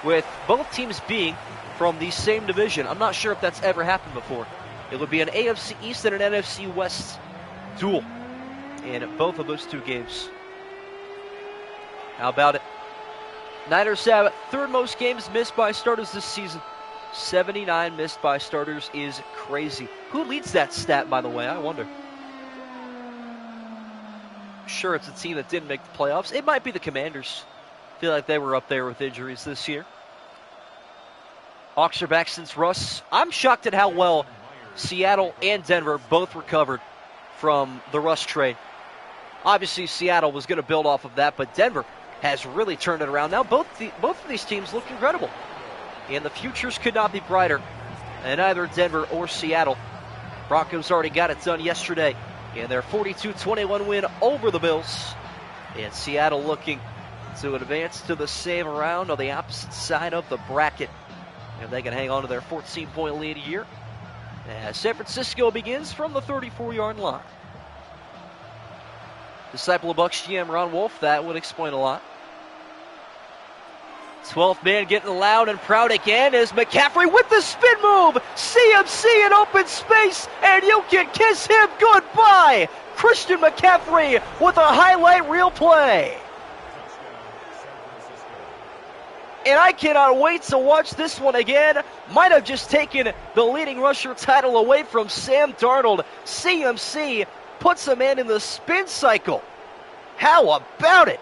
with both teams being from the same division. I'm not sure if that's ever happened before. It would be an AFC East and an NFC West duel in both of those 2 games. How about it? Niners have 3rd most games missed by starters this season. 79 missed by starters is crazy. Who leads that stat, by the way? I wonder. Sure, it's a team that didn't make the playoffs. It might be the Commanders. I feel like they were up there with injuries this year. Hawks are back since Russ. I'm shocked at how well Seattle and Denver both recovered from the Russ trade. Obviously, Seattle was going to build off of that, but Denver has really turned it around. Now both of these teams look incredible. And the futures could not be brighter in either Denver or Seattle. Broncos already got it done yesterday in their 42-21 win over the Bills. And Seattle looking to advance to the same round on the opposite side of the bracket. And they can hang on to their 14-point lead here as San Francisco begins from the 34-yard line. Disciple of Bucs GM Ron Wolf, that would explain a lot. 12th man getting loud and proud again as McCaffrey with the spin move. CMC in open space, and you can kiss him goodbye. Christian McCaffrey with a highlight reel play. And I cannot wait to watch this one again. Might have just taken the leading rusher title away from Sam Darnold. CMC puts a man in the spin cycle. How about it?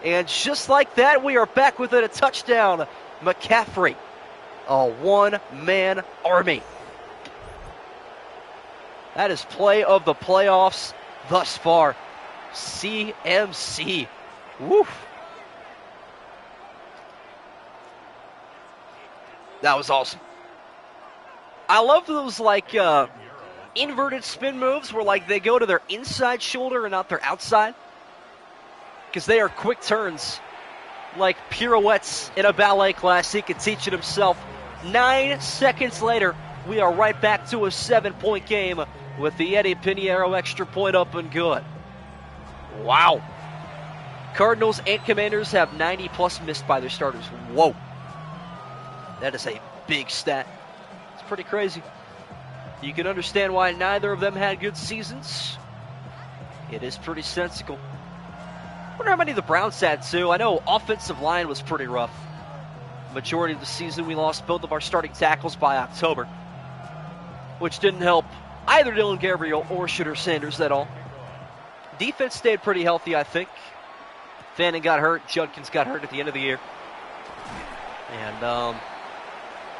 And just like that, we are back within a touchdown. McCaffrey, a one-man army. That is play of the playoffs thus far. CMC. Woof. That was awesome. I love those inverted spin moves where they go to their inside shoulder and not their outside. Because they are quick turns, like pirouettes in a ballet class. He could teach it himself. 9 seconds later, we are right back to a 7-point game with the Eddie Pinheiro extra point up and good. Wow. Cardinals and Commanders have 90-plus missed by their starters. Whoa. That is a big stat. It's pretty crazy. You can understand why neither of them had good seasons. It is pretty sensical. I wonder how many the Browns had, too. I know offensive line was pretty rough. Majority of the season, we lost both of our starting tackles by October, which didn't help either Dylan Gabriel or Shooter Sanders at all. Defense stayed pretty healthy, I think. Fannin got hurt. Judkins got hurt at the end of the year. And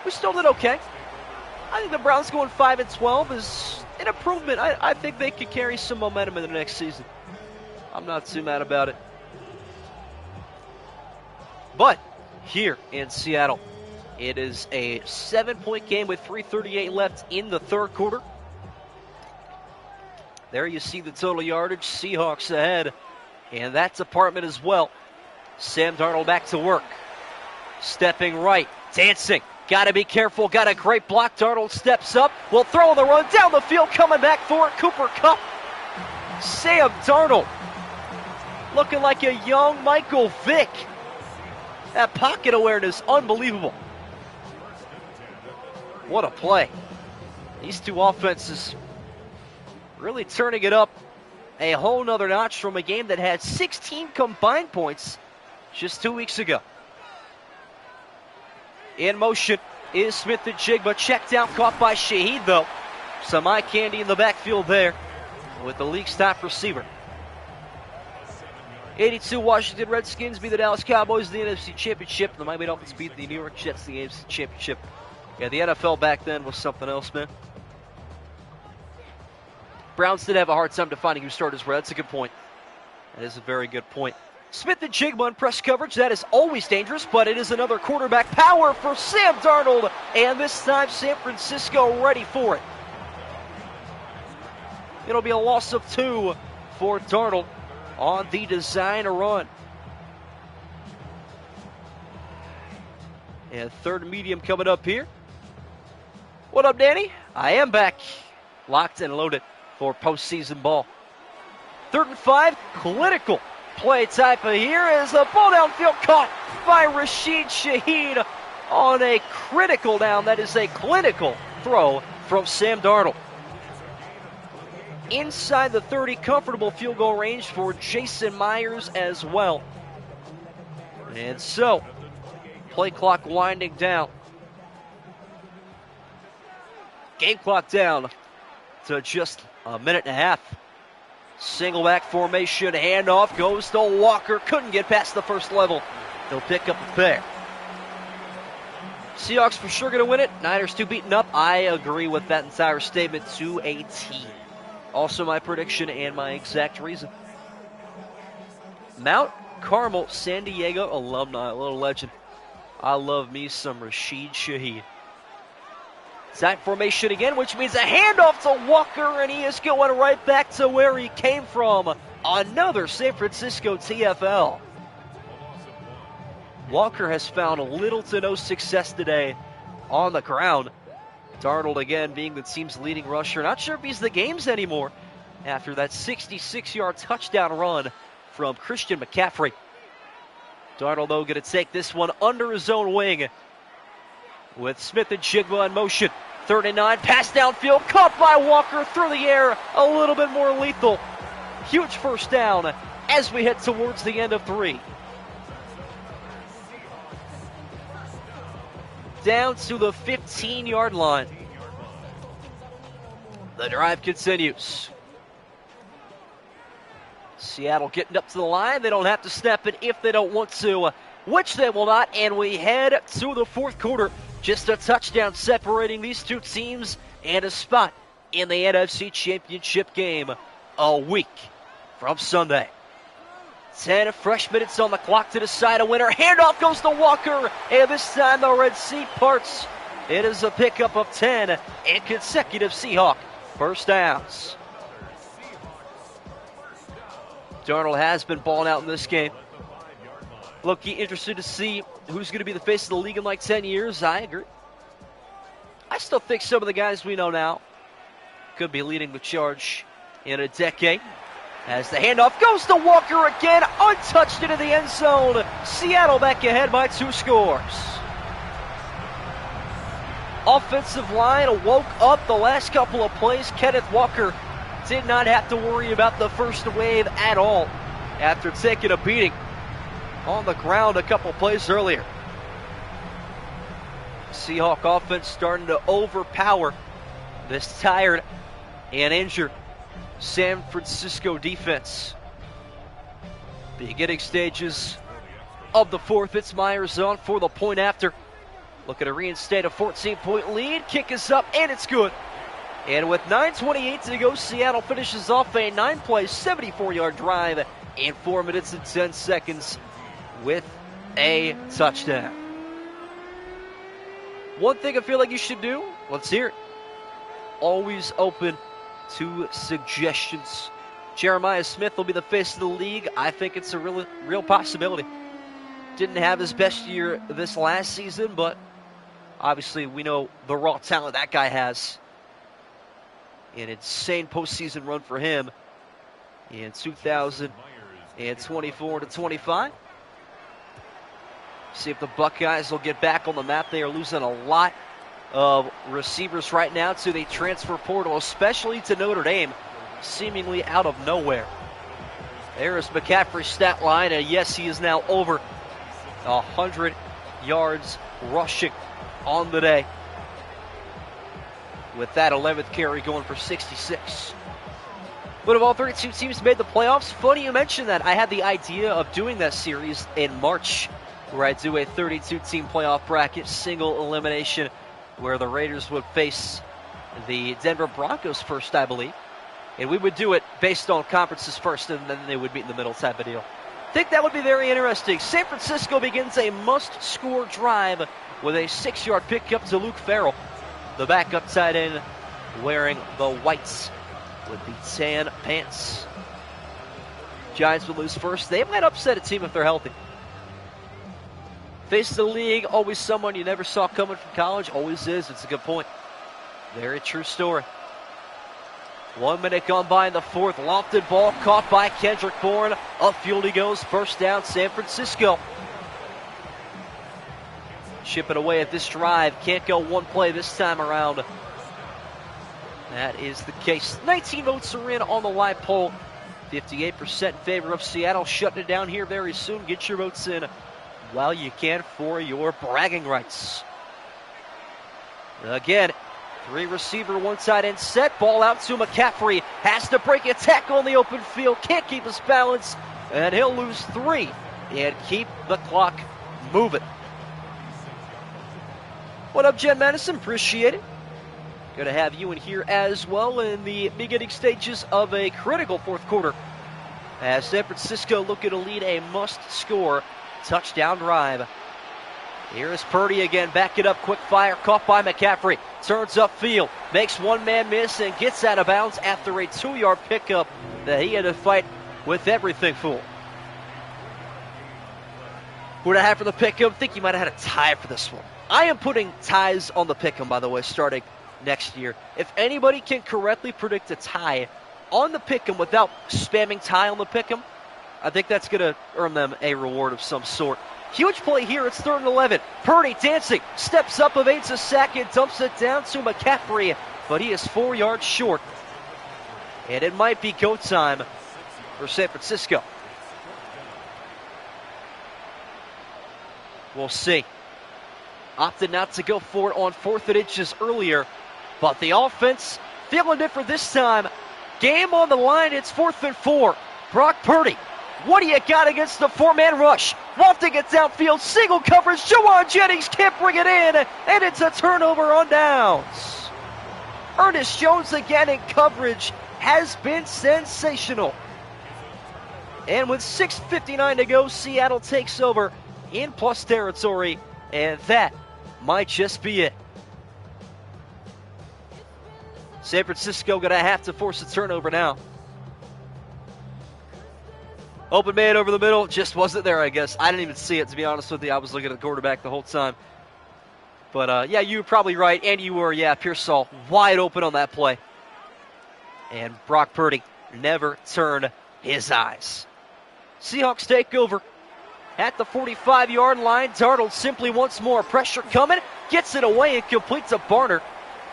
we still did okay. I think the Browns going 5-12 is an improvement. I think they could carry some momentum in the next season. I'm not too mad about it. But here in Seattle, it is a 7-point game with 3:38 left in the third quarter. There you see the total yardage. Seahawks ahead in that department as well. Sam Darnold back to work. Stepping right. Dancing. Got to be careful. Got a great block. Darnold steps up. Will throw the run down the field. Coming back for it. Cooper Kupp. Sam Darnold. Looking like a young Michael Vick. That pocket awareness, unbelievable. What a play. These two offenses really turning it up a whole nother notch from a game that had 16 combined points just 2 weeks ago. In motion is Smith-Njigba. Checked down, caught by Shaheed, though. Some eye candy in the backfield there with the league's top receiver. 82 Washington Redskins beat the Dallas Cowboys in the NFC Championship. The Miami Dolphins beat the New York Jets in the AFC Championship. Yeah, the NFL back then was something else, man. Browns did have a hard time defining who starters were. That's a good point. That is a very good point. Smith-Njigba in press coverage. That is always dangerous, but it is another quarterback power for Sam Darnold. And this time, San Francisco ready for it. It'll be a loss of 2 for Darnold on the design run. And third medium coming up here. What up, Danny? I am back. Locked and loaded for postseason ball. 3rd and 5, clinical play type of here is a ball downfield caught by Rashid Shaheed on a critical down. That is a clinical throw from Sam Darnold. Inside the 30, comfortable field goal range for Jason Myers as well. And so, play clock winding down. Game clock down to just a minute and a half. Single back formation, handoff goes to Walker. Couldn't get past the first level. They'll pick up a pair. Seahawks for sure going to win it. Niners too beaten up. I agree with that entire statement to a T. Also my prediction and my exact reason. Mount Carmel, San Diego alumni, a little legend. I love me some Rashid Shaheed. Tight formation again, which means a handoff to Walker, and he is going right back to where he came from. Another San Francisco TFL. Walker has found little to no success today on the ground. Darnold again being the team's leading rusher. Not sure if he's the game's anymore after that 66-yard touchdown run from Christian McCaffrey. Darnold, though, going to take this one under his own wing with Smith-Njigba in motion. 39, pass downfield, caught by Walker through the air, a little bit more lethal. Huge first down as we head towards the end of 3. Down to the 15-yard line. The drive continues. Seattle getting up to the line. They don't have to snap it if they don't want to, which they will not. And we head to the fourth quarter. Just a touchdown separating these two teams and a spot in the NFC Championship game a week from Sunday. 10 fresh minutes on the clock to decide a winner. Handoff goes to Walker, and this time the Red Sea parts. It is a pickup of 10 and consecutive Seahawk first downs. Darnold has been balling out in this game. Look, interested to see who's going to be the face of the league in like 10 years. I agree. I still think some of the guys we know now could be leading the charge in a decade. As the handoff goes to Walker again, untouched into the end zone. Seattle back ahead by 2 scores. Offensive line woke up the last couple of plays. Kenneth Walker did not have to worry about the first wave at all after taking a beating on the ground a couple plays earlier. Seahawk offense starting to overpower this tired and injured San Francisco defense. Beginning stages of the fourth. It's Myers on for the point after. Looking to reinstate a 14-point lead. Kick is up, and it's good. And with 9:28 to go, Seattle finishes off a 9-play, 74-yard drive in 4 minutes and 10 seconds with a touchdown. One thing I feel like you should do, let's hear it. Always open to suggestions. Jeremiah Smith will be the face of the league. I think it's a real possibility. Didn't have his best year this last season, but obviously we know the raw talent that guy has. An insane postseason run for him in 2024-25. See if the Buckeyes will get back on the map. They are losing a lot of receivers right now to the transfer portal, especially to Notre Dame, seemingly out of nowhere. There is McCaffrey's stat line, and yes, he is now over 100 yards rushing on the day, with that 11th carry going for 66. But of all 32 teams made the playoffs, funny you mentioned that. I had the idea of doing that series in March, where I do a 32-team playoff bracket, single elimination, where the Raiders would face the Denver Broncos first, I believe. And we would do it based on conferences first, and then they would meet in the middle type of deal. I think that would be very interesting. San Francisco begins a must-score drive with a 6-yard pickup to Luke Farrell, the backup tight end, wearing the whites with the tan pants. Giants will lose first. They might upset a team if they're healthy. Face of the league, always someone you never saw coming from college. Always is. It's a good point. Very true story. 1 minute gone by in the fourth. Lofted ball caught by Kendrick Bourne. Upfield he goes. First down, San Francisco. Chip it away at this drive. Can't go one play this time around. That is the case. 19 votes are in on the live poll. 58% in favor of Seattle. Shutting it down here very soon. Get your votes in while you can for your bragging rights. Again, 3 receiver, 1 tight end set. Ball out to McCaffrey. Has to break a tackle in the open field. Can't keep his balance. And he'll lose 3 and keep the clock moving. What up, Jen Madison? Appreciate it. Good to have you in here as well in the beginning stages of a critical fourth quarter, as San Francisco looking to lead a must-score touchdown drive. Here is Purdy again. Back it up. Quick fire. Caught by McCaffrey. Turns upfield. Makes one man miss and gets out of bounds after a 2-yard pickup that he had to fight with everything for. Who would I have for the pick'em? I think you might have had a tie for this one. I am putting ties on the pick'em, by the way, starting next year. If anybody can correctly predict a tie on the pick'em without spamming tie on the pick'em, I think that's going to earn them a reward of some sort. Huge play here. It's 3rd and 11. Purdy dancing. Steps up, evades a sack, and dumps it down to McCaffrey. But he is 4 yards short. And it might be go time for San Francisco. We'll see. Opted not to go for it on 4th and inches earlier. But the offense feeling different this time. Game on the line. It's 4th and 4. Brock Purdy. What do you got against the 4-man rush? Wafting it downfield, single coverage. Jawan Jennings can't bring it in, and it's a turnover on downs. Ernest Jones again in coverage has been sensational. And with 6:59 to go, Seattle takes over in plus territory, and that might just be it. San Francisco going to have to force a turnover now. Open man over the middle, just wasn't there, I guess. I didn't even see it, to be honest with you. I was looking at the quarterback the whole time. But, yeah, you were probably right, and you were, yeah, Pearsall wide open on that play. And Brock Purdy never turned his eyes. Seahawks take over at the 45-yard line. Darnold simply once more. Pressure coming, gets it away and completes a Barner.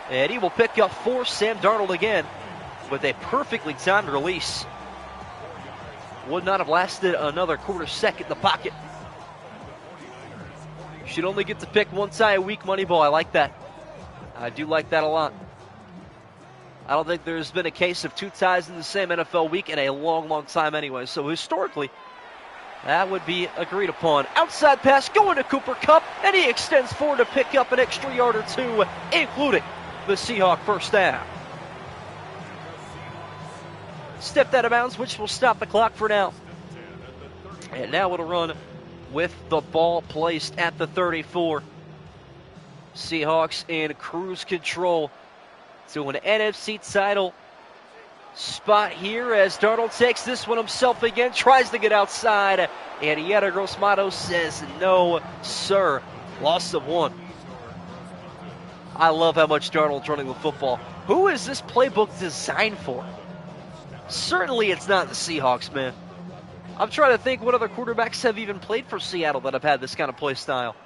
And he will pick up 4. Sam Darnold again with a perfectly timed release. Would not have lasted another quarter second in the pocket. Should only get to pick one tie a week, Moneyball. I like that. I do like that a lot. I don't think there's been a case of 2 ties in the same NFL week in a long, long time anyway. So historically, that would be agreed upon. Outside pass going to Cooper Kupp, and he extends forward to pick up an extra yard or 2, including the Seahawk first down. Stepped out of bounds, which will stop the clock for now. And now it'll run with the ball placed at the 34. Seahawks in cruise control to an NFC title spot here as Darnold takes this one himself again, tries to get outside, and Yeta Gross-Matos says no, sir. Loss of 1. I love how much Darnold's running the football. Who is this playbook designed for? Certainly it's not the Seahawks, man. I'm trying to think what other quarterbacks have even played for Seattle that have had this kind of play style.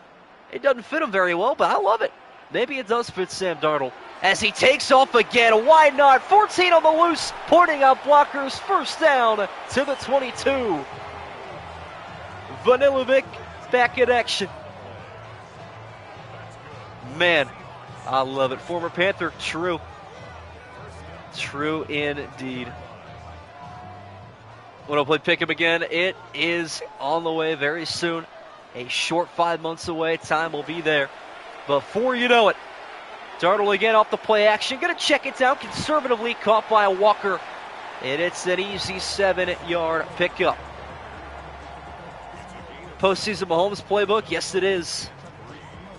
It doesn't fit them very well, but I love it. Maybe it does fit Sam Darnold. As he takes off again, why not? 14 on the loose, pointing out blockers, first down to the 22. Vanilovic back in action. Man, I love it. Former Panther, true. True indeed. Want to play Pick'em again? It is on the way very soon. A short 5 months away. Time will be there. Before you know it, Darnold again off the play action. Going to check it down conservatively. Caught by Walker. And it's an easy 7-yard pickup. Postseason Mahomes playbook? Yes, it is.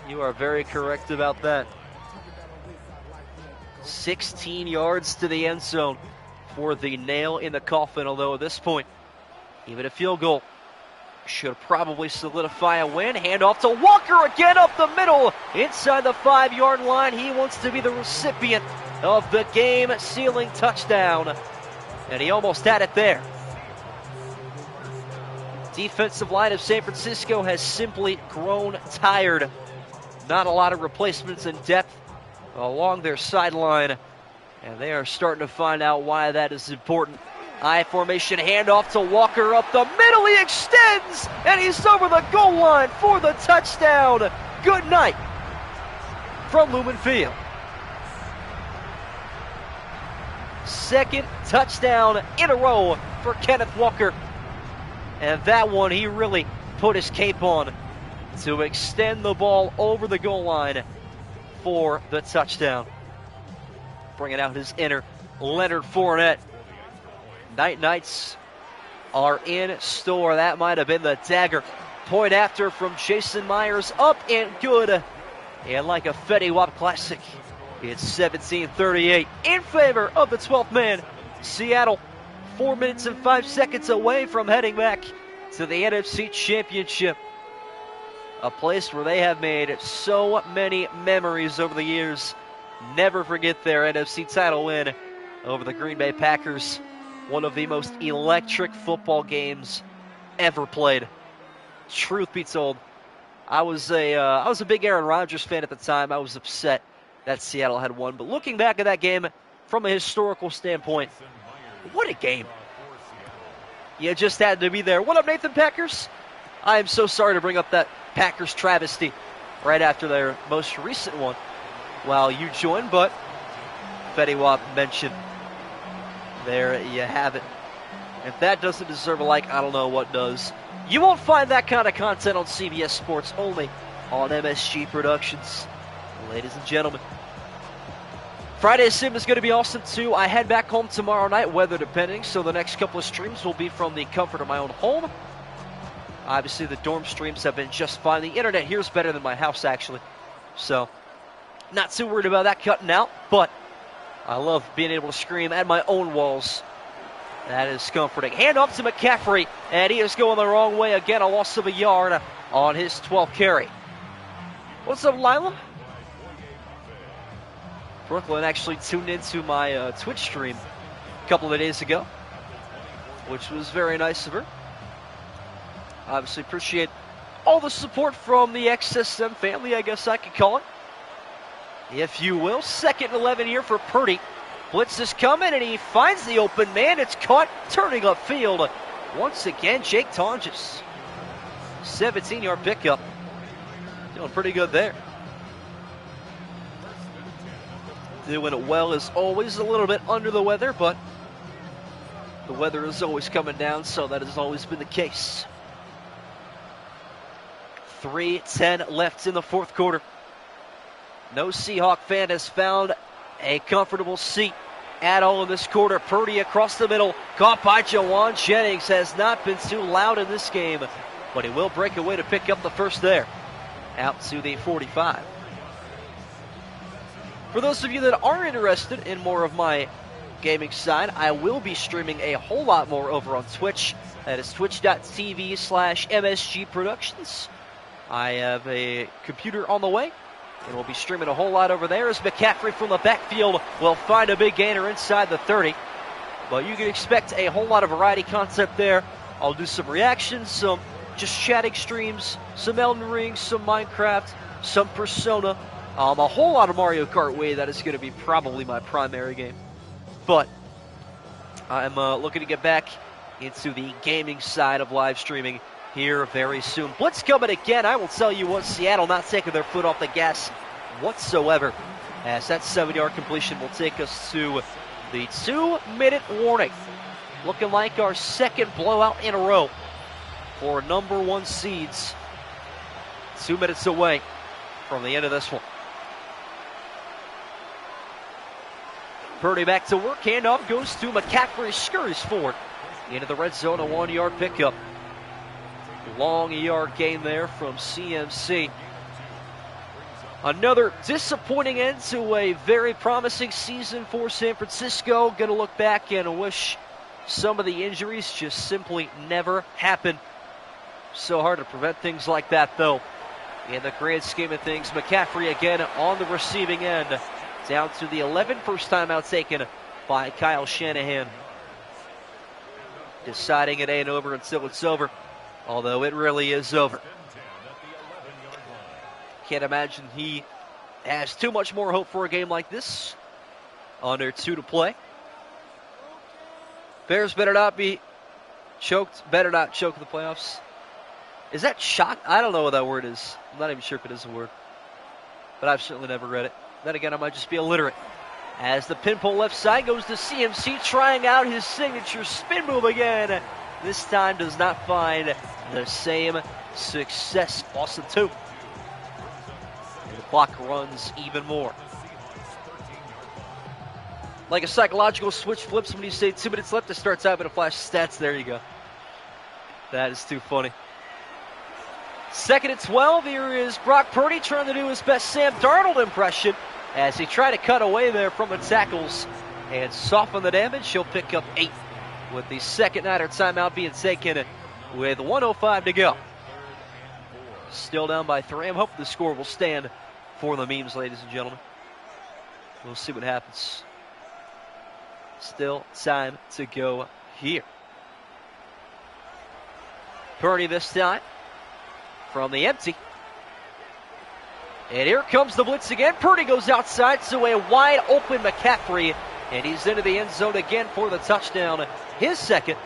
You are very correct about that. 16 yards to the end zone for the nail in the coffin. Although at this point, even a field goal should probably solidify a win. Handoff to Walker again up the middle. Inside the 5-yard line. He wants to be the recipient of the game-sealing touchdown. And he almost had it there. Defensive line of San Francisco has simply grown tired. Not a lot of replacements in depth along their sideline. And they are starting to find out why that is important. I formation handoff to Walker up the middle. He extends, and he's over the goal line for the touchdown. Good night from Lumen Field. Second touchdown in a row for Kenneth Walker. And that one, he really put his cape on to extend the ball over the goal line for the touchdown. Bringing out his inner Leonard Fournette. Nights are in store. That might have been the dagger. Point after from Jason Myers. Up and good. And like a Fetty Wap classic, it's 17-38 in favor of the 12th man. Seattle 4 minutes and 5 seconds away from heading back to the NFC Championship. A place where they have made so many memories over the years. Never forget their NFC title win over the Green Bay Packers. One of the most electric football games ever played. Truth be told, I was a big Aaron Rodgers fan at the time. I was upset that Seattle had won. But looking back at that game from a historical standpoint, what a game. You just had to be there. What up, Nathan Packers? I am so sorry to bring up that Packers travesty right after their most recent one while you joined, but Fetty Wap mentioned. There you have it. If that doesn't deserve a like, I don't know what does. You won't find that kind of content on CBS Sports, only on MSG Productions. Ladies and gentlemen. Friday Sim is going to be awesome too. I head back home tomorrow night, weather depending, so the next couple of streams will be from the comfort of my own home. Obviously the dorm streams have been just fine. The internet here is better than my house actually. So, not too worried about that cutting out, but I love being able to scream at my own walls. That is comforting. Hand off to McCaffrey, and he is going the wrong way again. A loss of a yard on his 12th carry. What's up, Lila? Brooklyn actually tuned into my Twitch stream a couple of days ago, which was very nice of her. Obviously appreciate all the support from the XSM family, I guess I could call it, if you will. 2nd and 11 here for Purdy. Blitz is coming, and he finds the open man. It's caught, turning upfield. Once again, Jake Tonjes. 17-yard pickup. Doing pretty good there. doing it well as always. A little bit under the weather, but the weather is always coming down, so that has always been the case. 3:10 left in the fourth quarter. No Seahawk fan has found a comfortable seat at all in this quarter. Purdy across the middle, caught by Jawan Jennings. Has not been too loud in this game, but he will break away to pick up the first there. Out to the 45. For those of you that are interested in more of my gaming side, I will be streaming a whole lot more over on Twitch. That is twitch.tv/MSG Productions. I have a computer on the way, and we'll be streaming a whole lot over there as McCaffrey from the backfield will find a big gainer inside the 30. But you can expect a whole lot of variety concept there. I'll do some reactions, some just chatting streams, some Elden Ring, some Minecraft, some Persona, a whole lot of Mario Kart Wii. That is going to be probably my primary game. But I'm looking to get back into the gaming side of live streaming here very soon. Blitz coming again. I will tell you what, Seattle not taking their foot off the gas whatsoever, as that 7-yard completion will take us to the 2-minute warning. Looking like our second blowout in a row for number 1 seeds. 2 minutes away from the end of this one. Purdy back to work. Handoff goes to McCaffrey. Scurries forward into the red zone. A 1-yard pickup. Long yard gain there from CMC. Another disappointing end to a very promising season for San Francisco. Going to look back and wish some of the injuries just simply never happened. So hard to prevent things like that, though. In the grand scheme of things, McCaffrey again on the receiving end. Down to the 11th first timeout taken by Kyle Shanahan. Deciding it ain't over until it's over. Although it really is over. Can't imagine he has too much more hope for a game like this. Under 2 to play. Bears better not be choked. Better not choke the playoffs. Is that shot? I don't know what that word is. I'm not even sure if it is a word. But I've certainly never read it. Then again, I might just be illiterate. As the pinball left side goes to CMC, trying out his signature spin move again. This time does not find the same success. Loss of 2. And the clock runs even more. Like a psychological switch flips when you say 2 minutes left to start typing a flash stats. There you go. That is too funny. 2nd and 12. Here is Brock Purdy trying to do his best Sam Darnold impression as he tried to cut away there from the tackles and soften the damage. He'll pick up 8 with the second Niner timeout being taken with 1:05 to go. Still down by 3. I'm hoping the score will stand for the memes, ladies and gentlemen. We'll see what happens. Still time to go here. Purdy this time from the empty. And here comes the blitz again. Purdy goes outside to a wide open McCaffrey. And he's into the end zone again for the touchdown. His second.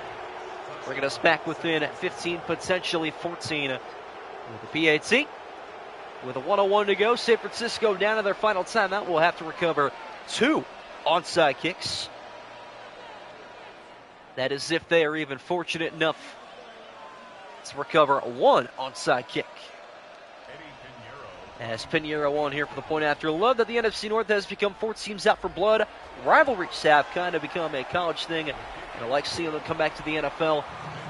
Bringing us back within 15, potentially 14 with the PAT. With a 1:01 to go, San Francisco down to their final timeout. Will have to recover 2 onside kicks. That is if they are even fortunate enough to recover 1 onside kick. As Pinheiro on here for the point after. Love that the NFC North has become 4 teams out for blood. Rivalries have kind of become a college thing. And I like seeing them come back to the NFL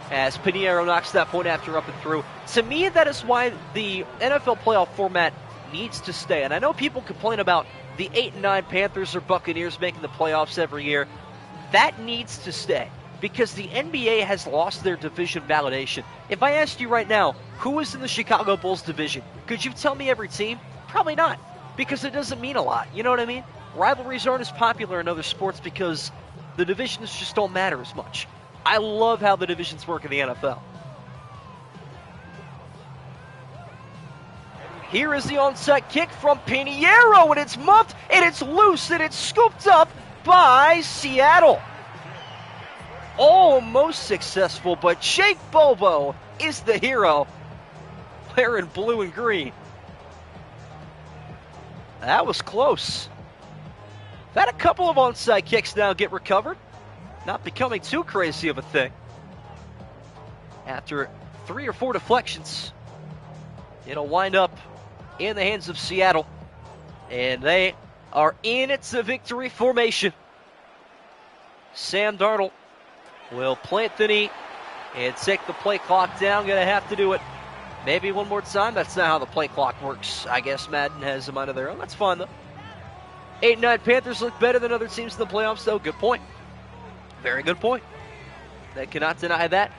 as Pinheiro knocks that point after up and through. To me, that is why the NFL playoff format needs to stay. And I know people complain about the 8 and 9 Panthers or Buccaneers making the playoffs every year. That needs to stay because the NBA has lost their division validation. If I asked you right now, who is in the Chicago Bulls division? Could you tell me every team? Probably not, because it doesn't mean a lot. You know what I mean? Rivalries aren't as popular in other sports because the divisions just don't matter as much. I love how the divisions work in the NFL. Here is the onside kick from Pinheiro, and it's muffed, and it's loose, and it's scooped up by Seattle. Almost successful, but Jake Bobo is the hero. Wearing blue and green. That was close. We've had a couple of onside kicks now get recovered. Not becoming too crazy of a thing. After 3 or 4 deflections, it'll wind up in the hands of Seattle. And they are in its victory formation. Sam Darnold will plant the knee and take the play clock down. Gonna have to do it maybe one more time. That's not how the play clock works. I guess Madden has a mind of their own. That's fine, though. 8-9 Panthers look better than other teams in the playoffs, though. Good point. Very good point. They cannot deny that.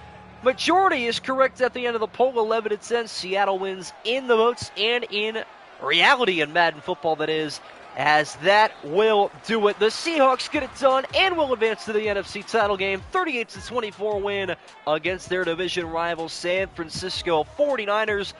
Majority is correct at the end of the poll. 11-10. Seattle wins in the votes and in reality in Madden football, that is, as that will do it. The Seahawks get it done and will advance to the NFC title game. 38-24 win against their division rivals, San Francisco 49ers.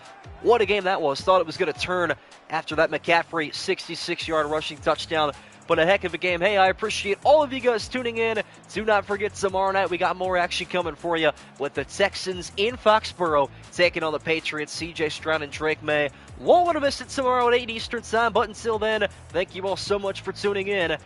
What a game that was. Thought it was going to turn after that McCaffrey 66-yard rushing touchdown. But a heck of a game. Hey, I appreciate all of you guys tuning in. Do not forget, tomorrow night we got more action coming for you with the Texans in Foxborough taking on the Patriots. CJ Stroud and Drake May. Won't want to miss it tomorrow at 8 Eastern time. But until then, thank you all so much for tuning in.